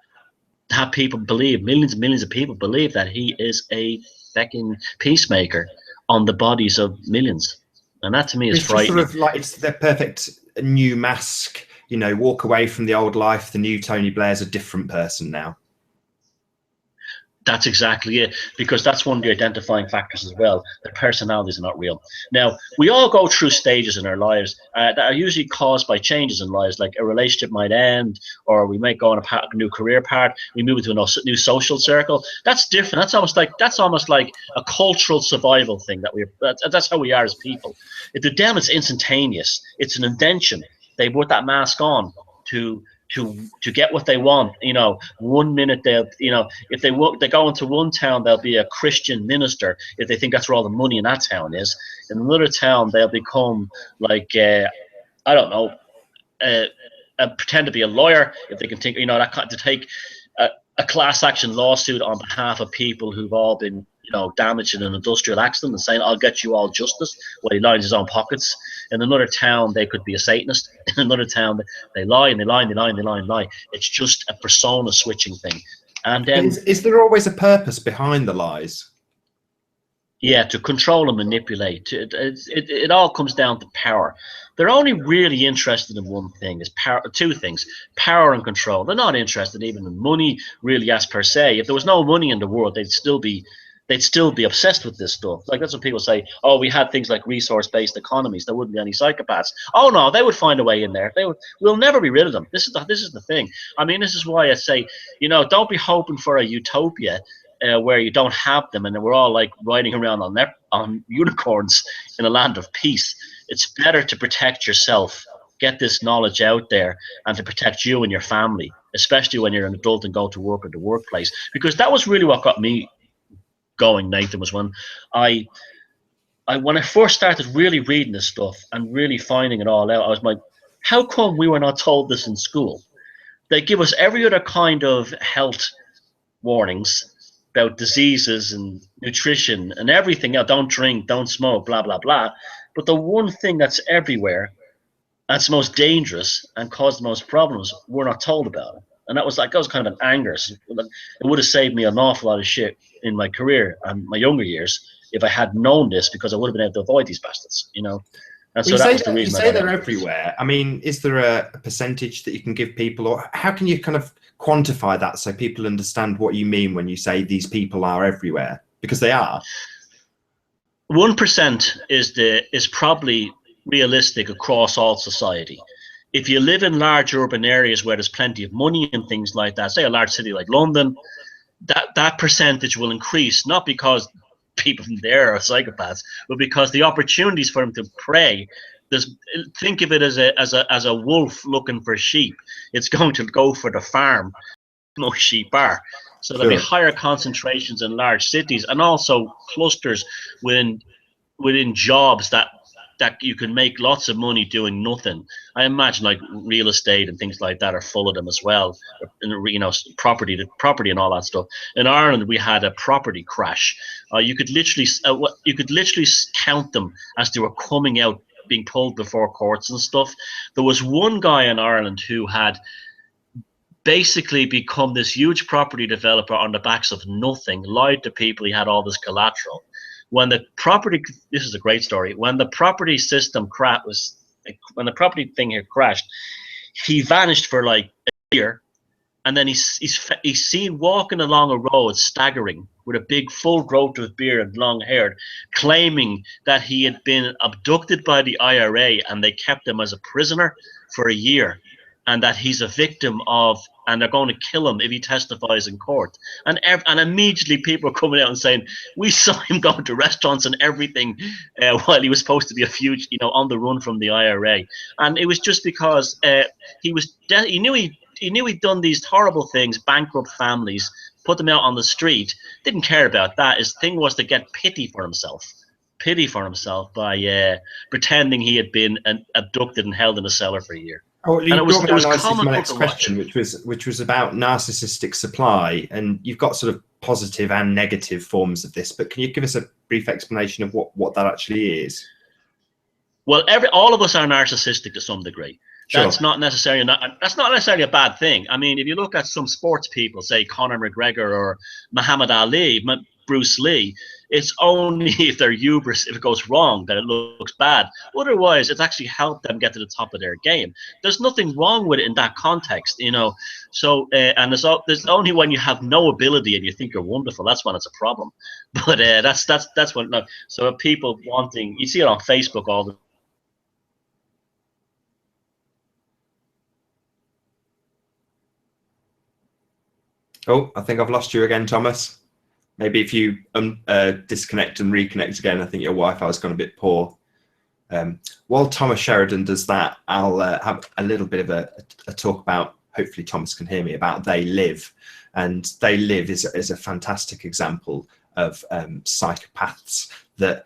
[SPEAKER 2] people believe, millions and millions of people believe, that he is a fucking peacemaker on the bodies of millions. And that to me is frightening.
[SPEAKER 1] Sort of like, it's the perfect new mask, walk away from the old life. The new Tony Blair's a different person now.
[SPEAKER 2] That's exactly it, because that's one of the identifying factors as well. Their personalities are not real. Now, we all go through stages in our lives that are usually caused by changes in lives, like a relationship might end, or we might go on a new career path, we move into a new social circle. That's different. That's almost like a cultural survival thing that's how we are as people. If the damn, it's instantaneous. It's an invention. They put that mask on to to get what they want. You know, one minute they'll, you know, if they go into one town, they'll be a Christian minister if they think that's where all the money in that town is. In another town, they'll become like I don't know, pretend to be a lawyer if they can think, you know, to take a class action lawsuit on behalf of people who've all been, you know, damaged in an industrial accident, and saying, I'll get you all justice, while he lines his own pockets. In another town, they could be a Satanist. In another town, they lie and they lie and they lie and they lie and lie. It's just a persona switching thing. And then,
[SPEAKER 1] is there always a purpose behind the lies?
[SPEAKER 2] yeah, to control and manipulate. It all comes down to power. They're only really interested in one thing, is power. Two things: power and control. They're not interested even in money, really, as per se. If there was no money in the world, they'd still be obsessed with this stuff. Like, that's what people say. Oh, we had things like resource-based economies, there wouldn't be any psychopaths. Oh no, they would find a way in there. We'll never be rid of them. This is the thing. I mean, this is why I say, you know, don't be hoping for a utopia where you don't have them and we're all like riding around on unicorns in a land of peace. It's better to protect yourself, get this knowledge out there, and to protect you and your family, especially when you're an adult and go to work at the workplace. Because that was really what got me going, Nathan, was when when I first started really reading this stuff and really finding it all out. I was like, how come we were not told this in school? They give us every other kind of health warnings about diseases and nutrition and everything else. Don't drink, don't smoke, blah blah blah. But the one thing that's everywhere, that's most dangerous and caused the most problems, we're not told about it. And that was kind of an anger. It would have saved me an awful lot of shit in my career and my younger years if I had known this, because I would have been able to avoid these bastards, you know. And so that was the reason.
[SPEAKER 1] You say they're everywhere. I mean, is there a percentage that you can give people, or how can you kind of quantify that so people understand what you mean when you say these people are everywhere? Because they are.
[SPEAKER 2] 1% is probably realistic across all society. If you live in large urban areas where there's plenty of money and things like that, say a large city like London, that percentage will increase, not because people from there are psychopaths, but because the opportunities for them to prey. Think of it as a wolf looking for sheep. It's going to go for the farm most sheep are. So there'll be higher concentrations in large cities, and also clusters within jobs that you can make lots of money doing nothing. I imagine like real estate and things like that are full of them as well. You know, property and all that stuff. In Ireland, we had a property crash. You could literally count them as they were coming out, being pulled before courts and stuff. There was one guy in Ireland who had basically become this huge property developer on the backs of nothing, lied to people he had all this collateral. When the property, this is a great story, when the property system when the property thing here crashed, he vanished for like a year, and then he's seen walking along a road, staggering, with a big full growth of beard and long hair, claiming that he had been abducted by the IRA and they kept him as a prisoner for a year, and that he's a victim of, and they're going to kill him if he testifies in court. And immediately people are coming out and saying, we saw him going to restaurants and everything while he was supposed to be a fugitive, you know, on the run from the IRA. And it was just because he knew he'd done these horrible things, bankrupt families, put them out on the street, didn't care about that. His thing was to get pity for himself by pretending he had been abducted and held in a cellar for a year.
[SPEAKER 1] Oh,
[SPEAKER 2] and it was
[SPEAKER 1] my next question, which was about narcissistic supply, and you've got sort of positive and negative forms of this, but can you give us a brief explanation of what that actually is?
[SPEAKER 2] Well, all of us are narcissistic to some degree.
[SPEAKER 1] Sure.
[SPEAKER 2] That's not necessarily a bad thing. I mean, if you look at some sports people, say Conor McGregor or Muhammad Ali, Bruce Lee, it's only if they're hubris, if it goes wrong, that it looks bad. Otherwise, it's actually helped them get to the top of their game. There's nothing wrong with it in that context, you know. So, and there's only when you have no ability and you think you're wonderful, that's when it's a problem. But that's when. No. So people wanting, you see it on Facebook all the.
[SPEAKER 1] Oh, I think I've lost you again, Thomas. Maybe if you disconnect and reconnect again, I think your Wi-Fi has gone a bit poor. While Thomas Sheridan does that, I'll have a little bit of a talk about hopefully Thomas can hear me, about They Live. And They Live is a fantastic example of psychopaths that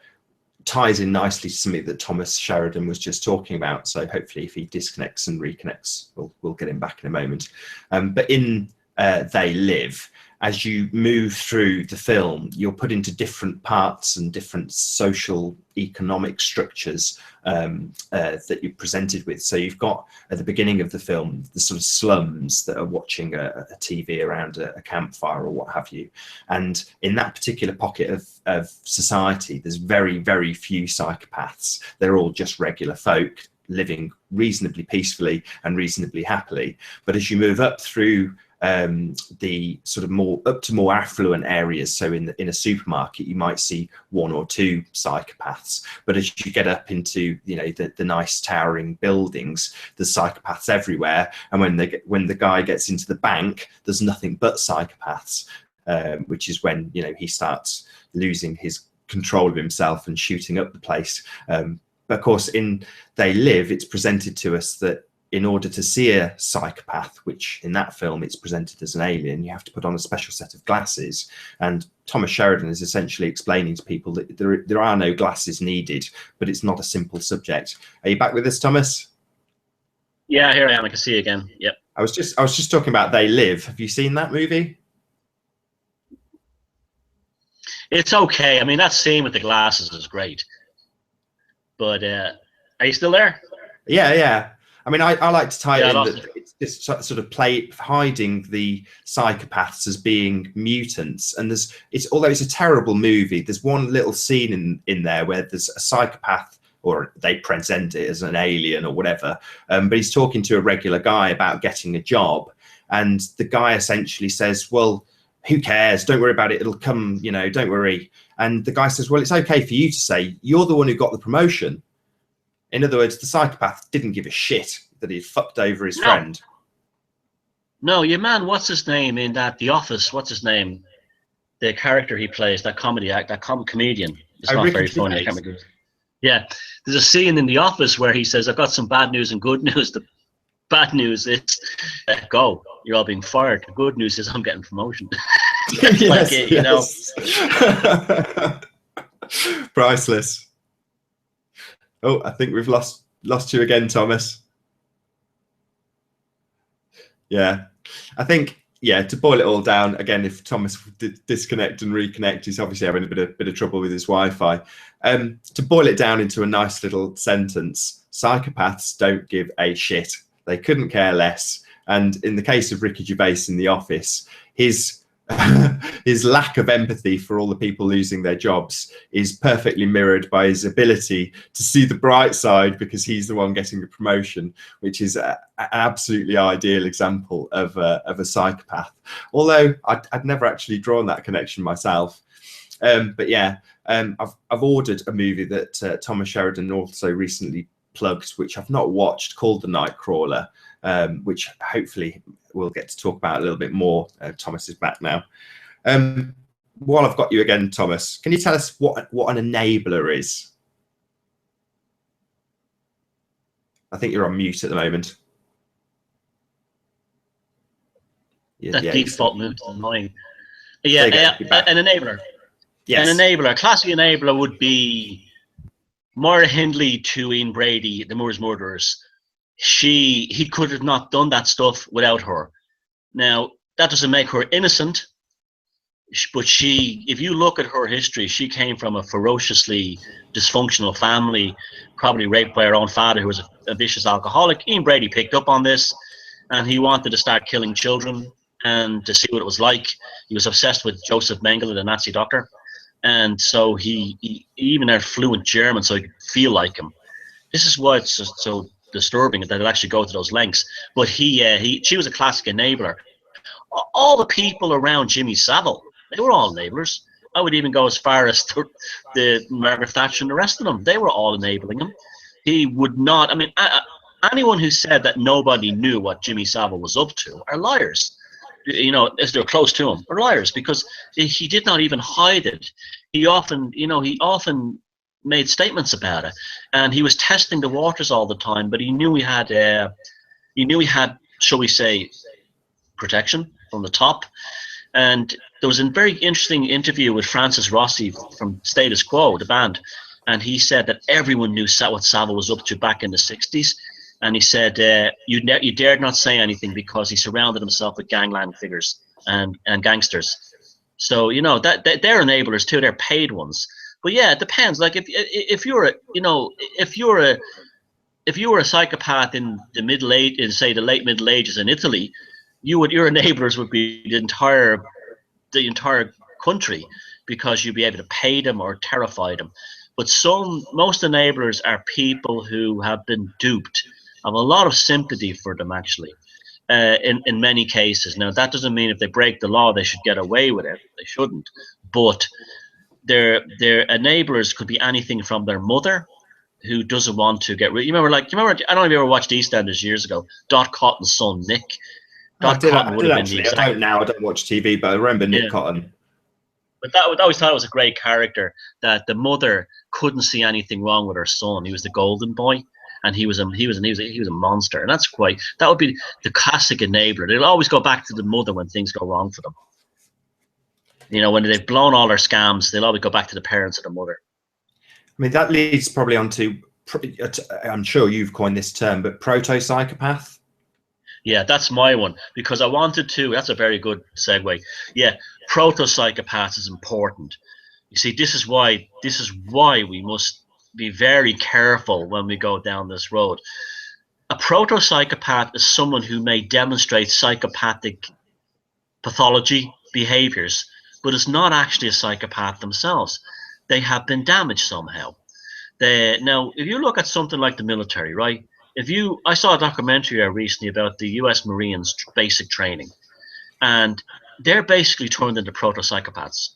[SPEAKER 1] ties in nicely to something that Thomas Sheridan was just talking about. So hopefully if he disconnects and reconnects, we'll get him back in a moment. But in They Live, as you move through the film, you're put into different parts and different social economic structures that you're presented with. So you've got, at the beginning of the film, the sort of slums that are watching a TV around a campfire or what have you. And in that particular pocket of society, there's very, very few psychopaths. They're all just regular folk living reasonably peacefully and reasonably happily. But as you move up through the sort of more affluent areas, so in a supermarket you might see 1 or 2 psychopaths, but as you get up into, you know, the nice towering buildings, there's psychopaths everywhere. And when the guy gets into the bank, there's nothing but psychopaths, which is when, you know, he starts losing his control of himself and shooting up the place. But of course in They Live, it's presented to us that in order to see a psychopath, which in that film it's presented as an alien, you have to put on a special set of glasses. And Thomas Sheridan is essentially explaining to people that there are no glasses needed, but it's not a simple subject. Are you back with us, Thomas?
[SPEAKER 2] Yeah, here I am. I can see you again. Yep.
[SPEAKER 1] I was just talking about They Live. Have you seen that movie?
[SPEAKER 2] It's okay. I mean, that scene with the glasses is great. But are you still there?
[SPEAKER 1] Yeah. I mean, I like to tie it in that
[SPEAKER 2] it.
[SPEAKER 1] it's just sort of hiding the psychopaths as being mutants. And although it's a terrible movie, there's one little scene in there where there's a psychopath, or they present it as an alien or whatever. But he's talking to a regular guy about getting a job. And the guy essentially says, well, who cares? Don't worry about it. It'll come, you know, don't worry. And the guy says, well, it's okay for you to say, you're the one who got the promotion. In other words, the psychopath didn't give a shit that he'd fucked over his friend.
[SPEAKER 2] No, your man, what's his name in that The Office? What's his name? The character he plays, that comedy act, that comedian. It's not very funny. I can't remember. Yeah, there's a scene in The Office where he says, I've got some bad news and good news. The bad news is, go, you're all being fired. The good news is I'm getting promotion.
[SPEAKER 1] Yes,
[SPEAKER 2] you know.
[SPEAKER 1] Priceless. Oh, I think we've lost you again, Thomas. Yeah, I think, yeah, to boil it all down again, if Thomas disconnect and reconnect, he's obviously having a bit of trouble with his Wi-Fi. To boil it down into a nice little sentence, psychopaths don't give a shit. They couldn't care less. And in the case of Ricky Gervais in The Office, his lack of empathy for all the people losing their jobs is perfectly mirrored by his ability to see the bright side because he's the one getting the promotion, which is an absolutely ideal example of a psychopath. Although I'd never actually drawn that connection myself. But yeah, I've ordered a movie that Thomas Sheridan also recently plugged, which I've not watched, called The Nightcrawler, which hopefully we'll get to talk about a little bit more. Thomas is back now. While I've got you again, Thomas, can you tell us what an enabler is? I think you're on mute at the moment.
[SPEAKER 2] That default move is annoying. Yeah, an enabler.
[SPEAKER 1] Yes.
[SPEAKER 2] An enabler. A classic enabler would be Moira Hindley to Ian Brady, the Moors murderers. He could have not done that stuff without her. Now, that doesn't make her innocent, but if you look at her history, she came from a ferociously dysfunctional family, probably raped by her own father, who was a vicious alcoholic. Ian Brady picked up on this, and he wanted to start killing children and to see what it was like. He was obsessed with Joseph Mengele, the Nazi doctor, and so he even learned fluent German so he could feel like him. This is why it's just so disturbing that it'll actually go to those lengths. But she was a classic enabler. All the people around Jimmy Savile, they were all enablers. I would even go as far as the Margaret Thatcher and the rest of them. They were all enabling him. He would not. I mean, anyone who said that nobody knew what Jimmy Savile was up to are liars. You know, as they're close to him, are liars, because he did not even hide it. He often made statements about it, and he was testing the waters all the time. But he knew he had shall we say, protection from the top. And there was a very interesting interview with Francis Rossi from Status Quo, the band, and he said that everyone knew what Savile was up to back in the 60s. And he said you dared not say anything because he surrounded himself with gangland figures and gangsters. So, you know, that they're enablers too. They're paid ones. But yeah, it depends. Like if you're a, you know, if you were a psychopath in the middle age, in say the late Middle Ages in Italy, your enablers would be the entire country, because you'd be able to pay them or terrify them. But most enablers are people who have been duped. I have a lot of sympathy for them, actually, in many cases. Now, that doesn't mean if they break the law they should get away with it. They shouldn't. But their enablers could be anything from their mother, who doesn't want to get rid. You remember, I don't know if you ever watched EastEnders years ago. Dot Cotton's son, Nick.
[SPEAKER 1] I did actually. I don't now. I don't watch TV, but I remember Nick Cotton.
[SPEAKER 2] But I always thought it was a great character, that the mother couldn't see anything wrong with her son. He was the golden boy, and he was a monster. And that would be the classic enabler. They'll always go back to the mother when things go wrong for them. You know, when they've blown all their scams, they'll always go back to the parents or the mother.
[SPEAKER 1] I mean, that leads probably on to, I'm sure you've coined this term, but proto-psychopath.
[SPEAKER 2] Yeah, that's my one, because I wanted to. That's a very good segue. Yeah, proto-psychopaths is important. You see, this is why we must be very careful when we go down this road. A proto-psychopath is someone who may demonstrate psychopathic pathology, behaviors, but is not actually a psychopath themselves. They have been damaged somehow. Now, if you look at something like the military, right? I saw a documentary recently about the U.S. Marines basic training, and they're basically turned into proto-psychopaths.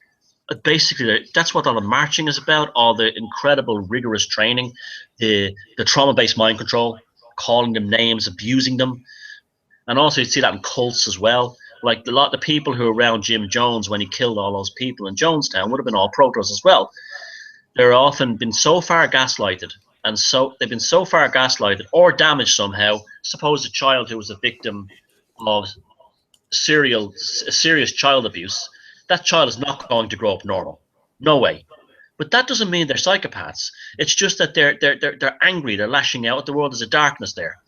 [SPEAKER 2] Basically, that's what all the marching is about, all the incredible rigorous training, the trauma-based mind control, calling them names, abusing them. And also you see that in cults as well. Like a lot of the people who were around Jim Jones when he killed all those people in Jonestown would have been all protos as well. They're often been so far gaslighted, and so they've been so far gaslighted or damaged somehow. Suppose a child who was a victim of serious child abuse, that child is not going to grow up normal. No way. But that doesn't mean they're psychopaths. It's just that they're angry, they're lashing out at the world. There's a darkness there.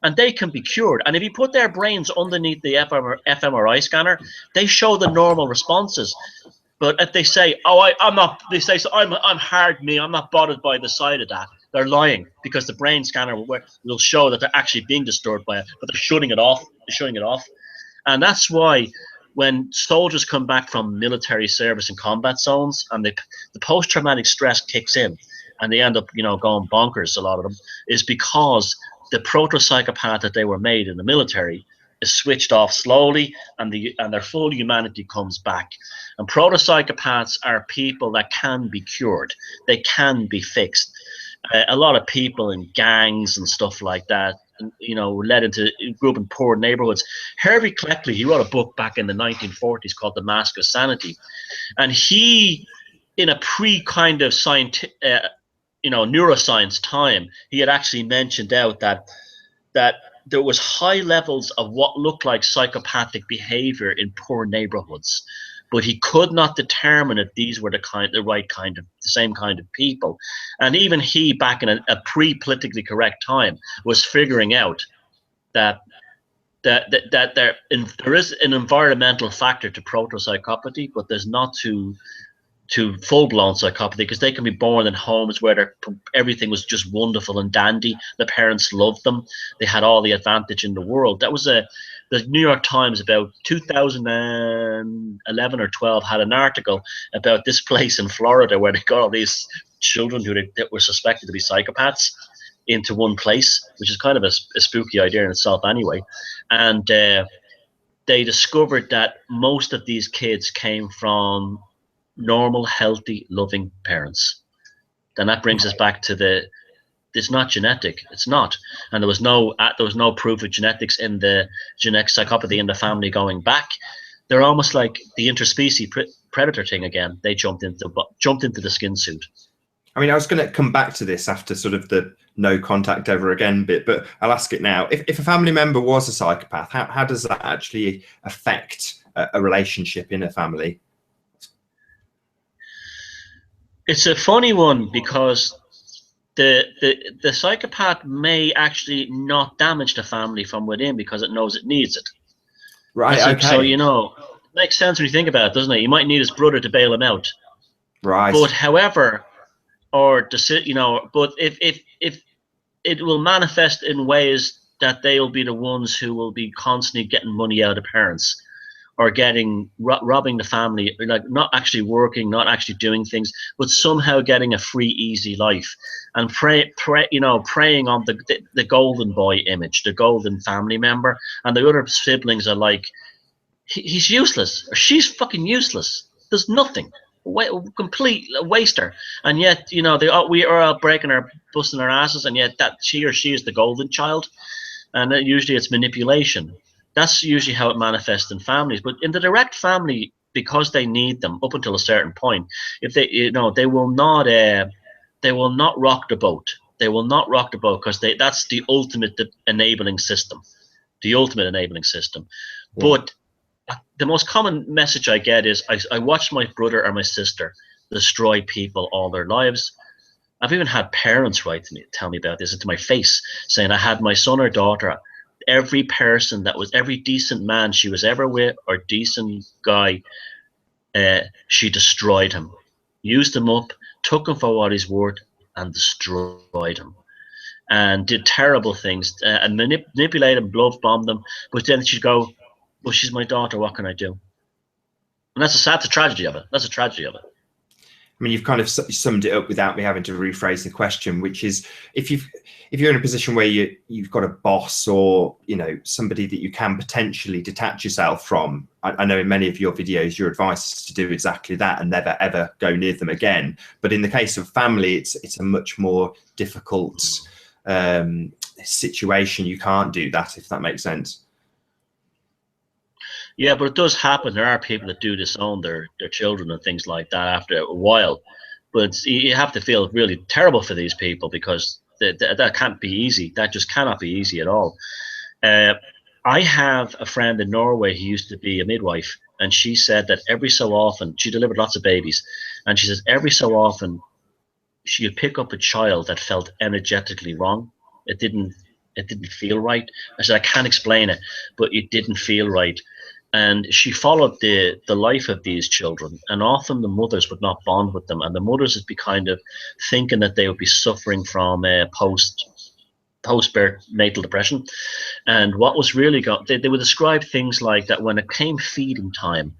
[SPEAKER 2] And they can be cured. And if you put their brains underneath the fMRI scanner, they show the normal responses. But if they say, I'm hard me, I'm not bothered by the side of that, they're lying, because the brain scanner will show that they're actually being disturbed by it, but they're shutting it off. And that's why when soldiers come back from military service in combat zones, and the post-traumatic stress kicks in, and they end up, going bonkers, a lot of them, is because the proto-psychopath that they were made in the military is switched off slowly, and their full humanity comes back. And proto-psychopaths are people that can be cured. They can be fixed. A lot of people in gangs and stuff like that, led into grew up in poor neighborhoods. Hervey Cleckley, he wrote a book back in the 1940s called The Mask of Sanity. And he, in a kind of scientific, neuroscience time, he had actually mentioned out that there was high levels of what looked like psychopathic behavior in poor neighborhoods, but he could not determine if these were the same kind of people. And even he, back in a pre-politically correct time, was figuring out that there is an environmental factor to proto-psychopathy, but there's not to full-blown psychopathy, because they can be born in homes where everything was just wonderful and dandy. The parents loved them. They had all the advantage in the world. That was the New York Times about 2011 or 12 had an article about this place in Florida where they got all these children that were suspected to be psychopaths into one place, which is kind of a spooky idea in itself anyway. And they discovered that most of these kids came from normal, healthy, loving parents. Then that brings us back to it's not genetic. It's not. And there was no proof of genetics in the genetic psychopathy in the family going back. They're almost like the interspecies predator thing again. They jumped into the skin suit.
[SPEAKER 1] I mean, I was going to come back to this after sort of the no contact ever again bit, but I'll ask it now. If a family member was a psychopath, how does that actually affect a relationship in a family?
[SPEAKER 2] It's a funny one because the psychopath may actually not damage the family from within because it knows it needs it.
[SPEAKER 1] Right. Okay.
[SPEAKER 2] So, you know, it makes sense when you think about it, doesn't it? You might need his brother to bail him out.
[SPEAKER 1] Right.
[SPEAKER 2] But however, you know, but if it will manifest in ways that they'll be the ones who will be constantly getting money out of parents, or robbing the family, like not actually working, not actually doing things, but somehow getting a free, easy life, and preying on the golden boy image, the golden family member, and the other siblings are like, he's useless, or she's fucking useless. There's nothing. Complete waster, and yet we are all busting our asses, and yet that she is the golden child, and usually it's manipulation. That's usually how it manifests in families. But in the direct family, because they need them up until a certain point, if they will not rock the boat. They will not rock the boat because that's the ultimate enabling system. The ultimate enabling system. Yeah. But the most common message I get is I watched my brother or my sister destroy people all their lives. I've even had parents write to me, tell me about this, into my face, saying I had my son or daughter, every decent man she was ever with or decent guy, she destroyed him, used him up, took him for what he's worth, and destroyed him. And did terrible things, and manipulated him, love bombed them. But then she'd go, well, she's my daughter, what can I do? And that's a tragedy of it. That's a tragedy of it.
[SPEAKER 1] I mean, you've kind of summed it up without me having to rephrase the question, which is if you're in a position where you've got a boss or somebody that you can potentially detach yourself from. I know in many of your videos your advice is to do exactly that and never ever go near them again. But in the case of family, it's a much more difficult situation. You can't do that, if that makes sense.
[SPEAKER 2] Yeah, but it does happen. There are people that do disown their children and things like that after a while. But you have to feel really terrible for these people because that can't be easy. That just cannot be easy at all. I have a friend in Norway who used to be a midwife, and she said that every so often, she delivered lots of babies, and she says every so often she would pick up a child that felt energetically wrong. It didn't feel right. I said, I can't explain it, but it didn't feel right. And she followed the life of these children, and often the mothers would not bond with them, and the mothers would be kind of thinking that they would be suffering from post-birth natal depression. And what was really they would describe things like that when it came feeding time.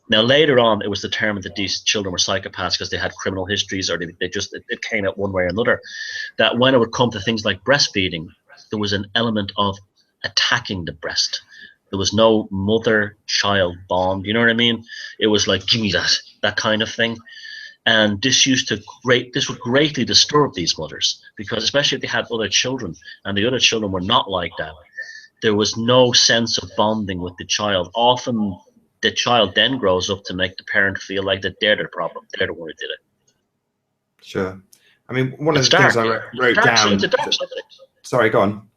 [SPEAKER 2] Now later on, it was determined that these children were psychopaths because they had criminal histories, or it came out one way or another. That when it would come to things like breastfeeding, there was an element of attacking the breast. There was no mother-child bond. You know what I mean? It was like, give me that kind of thing. And this would greatly disturb these mothers, because especially if they had other children and the other children were not like that, there was no sense of bonding with the child. Often the child then grows up to make the parent feel like that they're the problem. They're the one who did it.
[SPEAKER 1] Sure. I mean, one of the things I wrote down.
[SPEAKER 2] It's a dark subject.
[SPEAKER 1] Sorry, go on.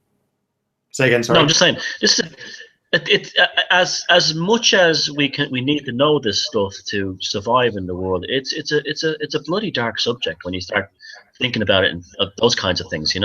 [SPEAKER 1] Say again, sorry.
[SPEAKER 2] No, I'm just saying, as much as we need to know this stuff to survive in the world. It's a bloody dark subject when you start thinking about it and those kinds of things.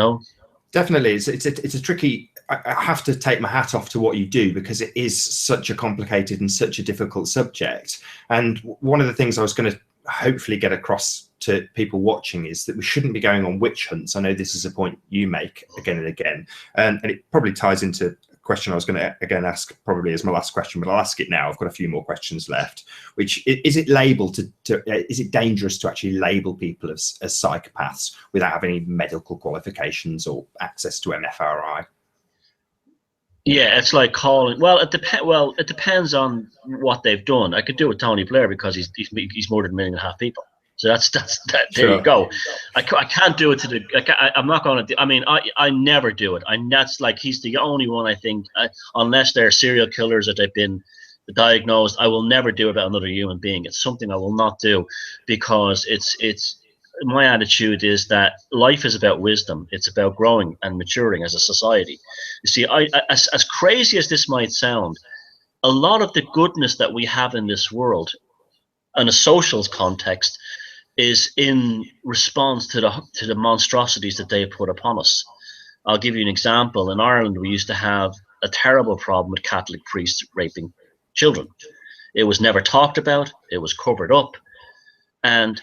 [SPEAKER 1] Definitely, it's a tricky. I have to take my hat off to what you do, because it is such a complicated and such a difficult subject. And one of the things I was going to hopefully get across to people watching is that we shouldn't be going on witch hunts. I know this is a point you make again and again, and it probably ties into question I was going to again ask probably as my last question, but I'll ask it now. I've got a few more questions left. Which is it labeled is it dangerous to actually label people as psychopaths without having any medical qualifications or access to MFRI?
[SPEAKER 2] Yeah, it's like calling. Well, it depends on what they've done. I could do it with Tony Blair because he's murdered 1.5 million people. So that's that. There you go. I can't do it to I'm not going to. I mean, I never do it. That's like he's the only one I think. Unless they're serial killers that they've been diagnosed, I will never do it about another human being. It's something I will not do, because it's my attitude is that life is about wisdom. It's about growing and maturing as a society. You see, as crazy as this might sound, a lot of the goodness that we have in this world, in a social context, is in response to the monstrosities that they put upon us. I'll give you an example. In Ireland, we used to have a terrible problem with Catholic priests raping children. It was never talked about. It was covered up. And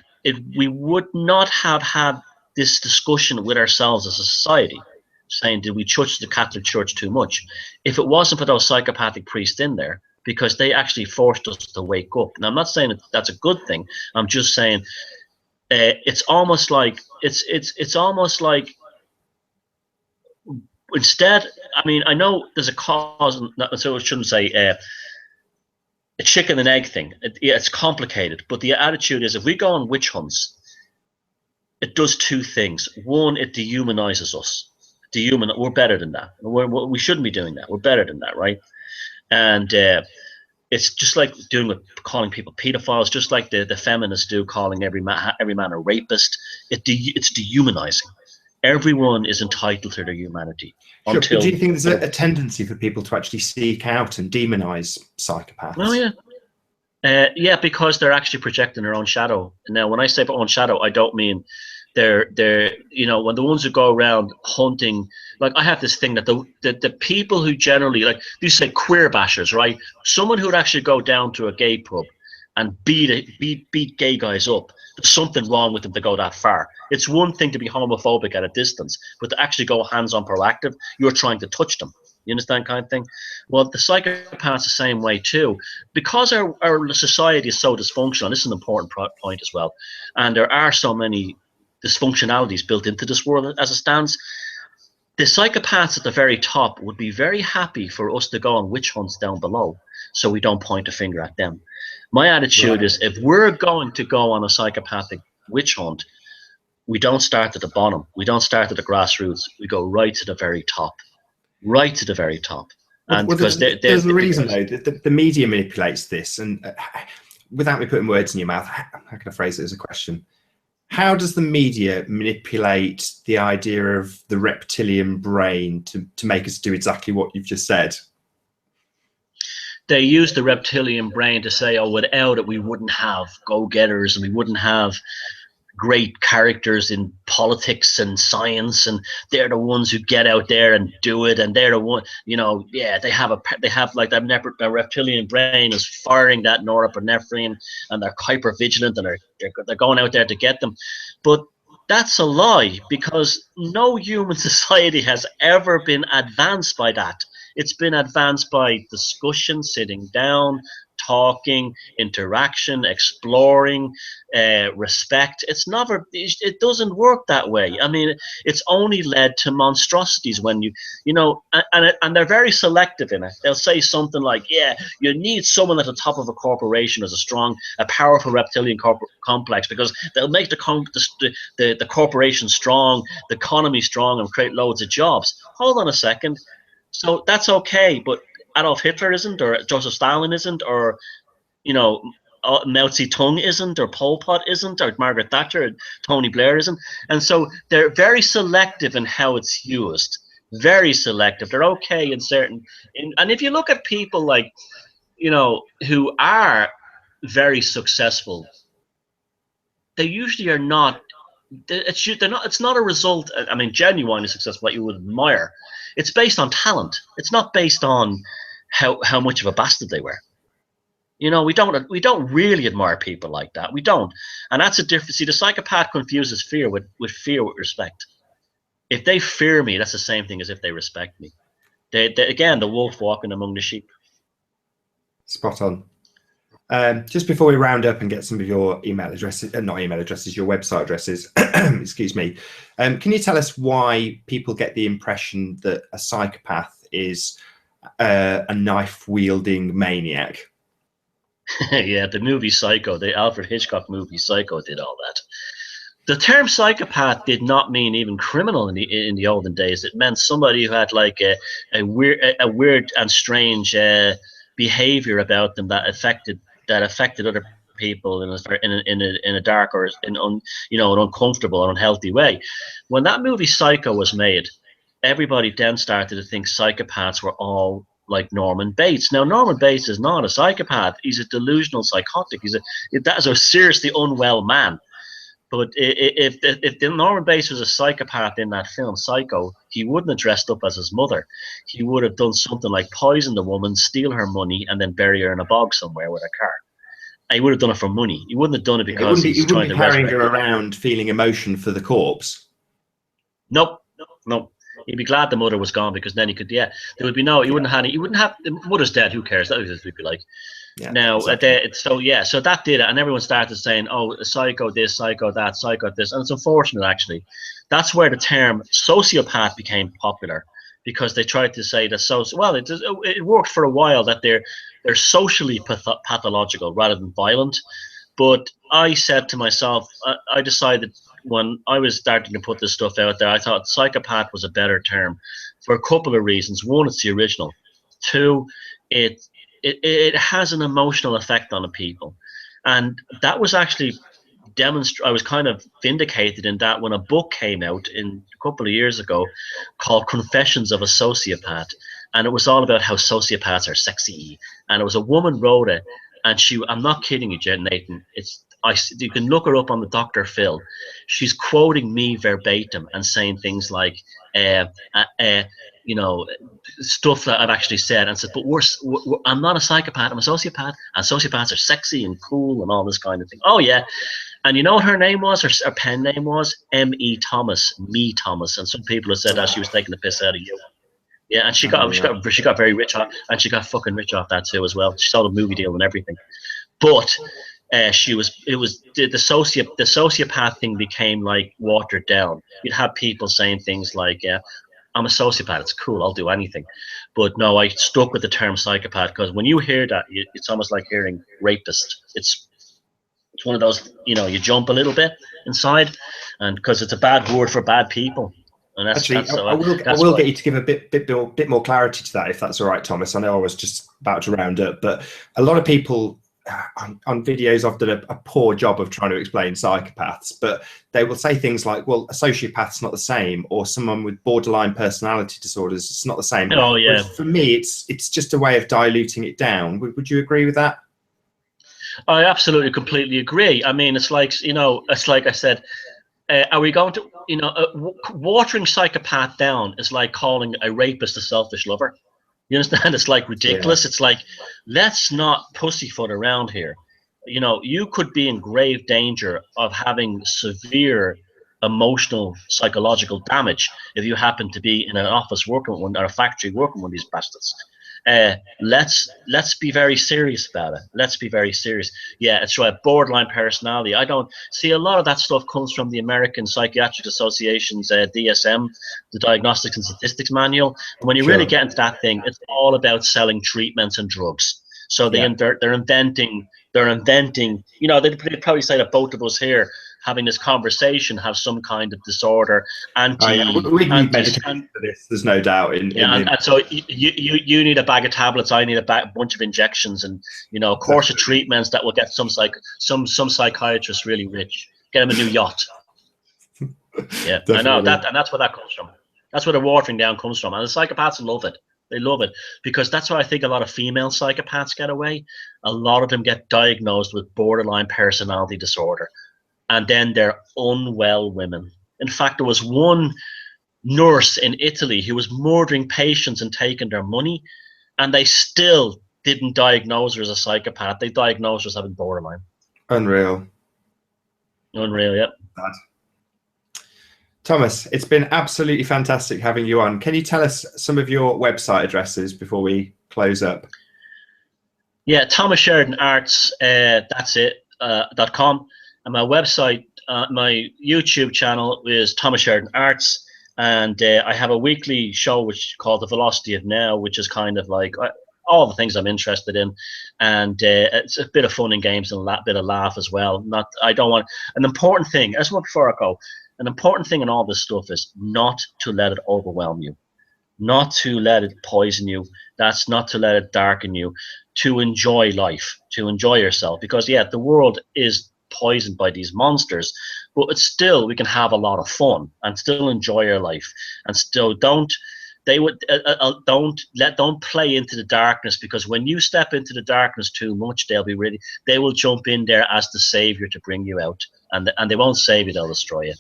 [SPEAKER 2] we would not have had this discussion with ourselves as a society, saying, did we judge the Catholic Church too much? If it wasn't for those psychopathic priests in there, because they actually forced us to wake up. Now, I'm not saying that that's a good thing. I'm just saying it's almost like instead. I mean, I know there's a cause, so I shouldn't say a chicken and egg thing. It's complicated, but the attitude is if we go on witch hunts, it does two things. One, it dehumanizes us. We're better than that. We shouldn't be doing that. We're better than that, right? And it's just like calling people pedophiles, just like the feminists do, calling every man a rapist. It's dehumanizing. Everyone is entitled to their humanity.
[SPEAKER 1] Sure, but do you think there's a tendency for people to actually seek out and demonize psychopaths?
[SPEAKER 2] Oh yeah. Yeah, because they're actually projecting their own shadow. Now, when I say own shadow, I don't mean they're when the ones who go around hunting, like I have this thing that the people who generally, like you say, queer bashers, right? Someone who would actually go down to a gay pub and beat gay guys up. There's something wrong with them to go that far. It's one thing to be homophobic at a distance, but to actually go hands-on proactive, you're trying to touch them. You understand, kind of thing? Well, the psychopaths the same way too, because our society is so dysfunctional. This is an important point as well, and there are so many dysfunctionalities built into this world as it stands. The psychopaths at the very top would be very happy for us to go on witch hunts down below, so we don't point a finger at them. My attitude is, if we're going to go on a psychopathic witch hunt, we don't start at the bottom. We don't start at the grassroots. We go right to the very top. Right to the very top. And
[SPEAKER 1] well, because there's a reason, though. The media manipulates this. And without me putting words in your mouth, how can I phrase it as a question? How does the media manipulate the idea of the reptilian brain to make us do exactly what you've just said?
[SPEAKER 2] They use the reptilian brain to say, oh, without it, we wouldn't have go-getters and we wouldn't have great characters in politics and science, and they're the ones who get out there and do it, and they're the one, they have like their reptilian brain is firing that norepinephrine, and they're hyper vigilant, and they're going out there to get them. But that's a lie, because no human society has ever been advanced by that. It's been advanced by discussion, sitting down, talking, interaction, exploring, respect. It doesn't work that way. I mean, it's only led to monstrosities when and they're very selective in it. They'll say something like, yeah, you need someone at the top of a corporation as a powerful reptilian complex, because they'll make the corporation strong, the economy strong, and create loads of jobs. Hold on a second. So that's okay, but Adolf Hitler isn't, or Joseph Stalin isn't, or Mao Zedong isn't, or Pol Pot isn't, or Margaret Thatcher, or Tony Blair isn't. And so they're very selective in how it's used. Very selective. They're okay in certain. And if you look at people like, who are very successful, they usually are not. It's not a result. I mean, genuinely successful that you would admire. It's based on talent. It's not based on how much of a bastard they were. We don't really admire people like that. We don't, and that's a difference. See, the psychopath confuses fear with respect. If they fear me, that's the same thing as if they respect me. They again, the wolf walking among the sheep.
[SPEAKER 1] Spot on. Just before we round up and get some of your email addresses, not email addresses, your website addresses, excuse me, can you tell us why people get the impression that a psychopath is a knife-wielding maniac?
[SPEAKER 2] Yeah, the movie Psycho, the Alfred Hitchcock movie Psycho did all that. The term psychopath did not mean even criminal in the olden days. It meant somebody who had like a weird and strange behavior about them that affected other people in a dark or an uncomfortable or unhealthy way. When that movie Psycho was made, everybody then started to think psychopaths were all like Norman Bates. Now, Norman Bates is not a psychopath. He's a delusional psychotic. That is a seriously unwell man. But if Norman Bates was a psychopath in that film, Psycho, he wouldn't have dressed up as his mother. He would have done something like poison the woman, steal her money, and then bury her in a bog somewhere with a car. And he would have done it for money. He wouldn't have done it because he's trying to
[SPEAKER 1] carrying her around feeling emotion for the corpse.
[SPEAKER 2] Nope. He'd be glad the mother was gone, because then he could. Yeah, there would be no. He wouldn't have. He wouldn't have. The mother's dead. Who cares? That would be like. Yeah, now, exactly. So that did it, and everyone started saying, "Oh, psycho this, psycho that, psycho this," and it's unfortunate actually. That's where the term sociopath became popular, because they tried to say that it worked for a while that they're socially pathological rather than violent. But I said to myself, I decided when I was starting to put this stuff out there, I thought psychopath was a better term for a couple of reasons. One, it's the original. Two, it has an emotional effect on the people, and that was actually I was kind of vindicated in that when a book came out a couple of years ago called Confessions of a Sociopath, and it was all about how sociopaths are sexy, and it was a woman wrote it, and I'm not kidding you, Jen Nathan, you can look her up on the Dr. Phil. She's quoting me verbatim and saying things like, stuff that I've actually said, and said, but I'm not a psychopath, I'm a sociopath, and sociopaths are sexy and cool and all this kind of thing. Oh yeah. And you know what her name was, her pen name was? M.E. Thomas, Me Thomas. And some people have said that she was taking the piss out of you. Yeah, and she got very rich off, and she got fucking rich off that too as well. She sold a movie deal and everything. But the sociopath thing became like watered down. You'd have people saying things like, yeah, I'm a sociopath, it's cool, I'll do anything. But no, I stuck with the term psychopath, because when you hear that, it's almost like hearing rapist. It's one of those, you jump a little bit inside, and because it's a bad word for bad people. And
[SPEAKER 1] I will get you to give a bit more clarity to that, if that's all right, Thomas. I know I was just about to round up, but a lot of people on videos I've done a poor job of trying to explain psychopaths, but they will say things like, well, a sociopath's not the same, or someone with borderline personality disorders, it's not the same.
[SPEAKER 2] Oh yeah.
[SPEAKER 1] Whereas for me, it's just a way of diluting it down. Would you agree with that?
[SPEAKER 2] I absolutely completely agree. I mean, it's like I said, are we going to, watering psychopath down is like calling a rapist a selfish lover. You understand? It's like ridiculous. Yeah. It's like, let's not pussyfoot around here. You could be in grave danger of having severe emotional, psychological damage if you happen to be in an office working with one, or a factory working with these bastards. Let's be very serious about it. Let's be very serious. Yeah, it's right. Borderline personality. I don't see a lot of that stuff comes from the American Psychiatric Association's DSM, the Diagnostics and Statistics Manual. And when you really get into that thing, it's all about selling treatments and drugs. So they're inventing. They'd probably say that both of us here having this conversation have some kind of disorder.
[SPEAKER 1] We need medication for this. There's no doubt.
[SPEAKER 2] And so you need a bag of tablets. I need a bunch of injections, and a course of treatments that will get some psychiatrist really rich. Get him a new yacht. Yeah, definitely. I know that, and that's where that comes from. That's where the watering down comes from, and the psychopaths love it. They love it, because that's why I think a lot of female psychopaths get away. A lot of them get diagnosed with borderline personality disorder, and then they're unwell women. In fact, there was one nurse in Italy who was murdering patients and taking their money, and they still didn't diagnose her as a psychopath. They diagnosed her as having borderline.
[SPEAKER 1] Unreal,
[SPEAKER 2] yeah.
[SPEAKER 1] Bad. Thomas, it's been absolutely fantastic having you on. Can you tell us some of your website addresses before we close up?
[SPEAKER 2] Yeah, Thomas Sheridan Arts, that's it, .com. And my website, my YouTube channel is Thomas Sheridan Arts. And I have a weekly show which is called The Velocity of Now, which is kind of like all the things I'm interested in. And it's a bit of fun and games and a bit of laugh as well. An important thing, before I go, an important thing in all this stuff is not to let it overwhelm you. not to let it poison you. That's not to let it darken you, to enjoy life, to enjoy yourself. Because yeah, the world is poisoned by these monsters, but it's still, we can have a lot of fun and still enjoy your life, and still don't play into the darkness, because when you step into the darkness too much, they will jump in there as the savior to bring you out, and they won't save you, they'll destroy you.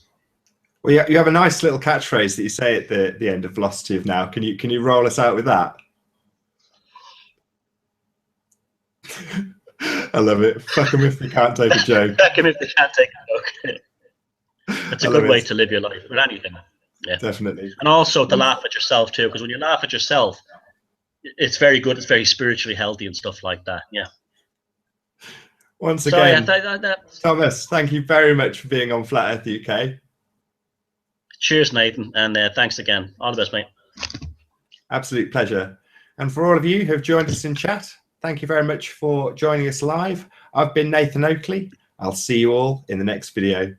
[SPEAKER 1] Well, you have a nice little catchphrase that you say at the end of Velocity of Now. Can you roll us out with that? I love it. Fuck 'em if they can't take a joke.
[SPEAKER 2] Fuck 'em if they can't take a joke. It's a good way to live your life with anything. Yeah,
[SPEAKER 1] definitely.
[SPEAKER 2] And also to laugh at yourself too, because when you laugh at yourself, it's very good. It's very spiritually healthy and stuff like that. Yeah.
[SPEAKER 1] Once again, Thomas, thank you very much for being on Flat Earth UK.
[SPEAKER 2] Cheers, Nathan, and thanks again. All the best, mate.
[SPEAKER 1] Absolute pleasure. And for all of you who have joined us in chat, thank you very much for joining us live. I've been Nathan Oakley. I'll see you all in the next video.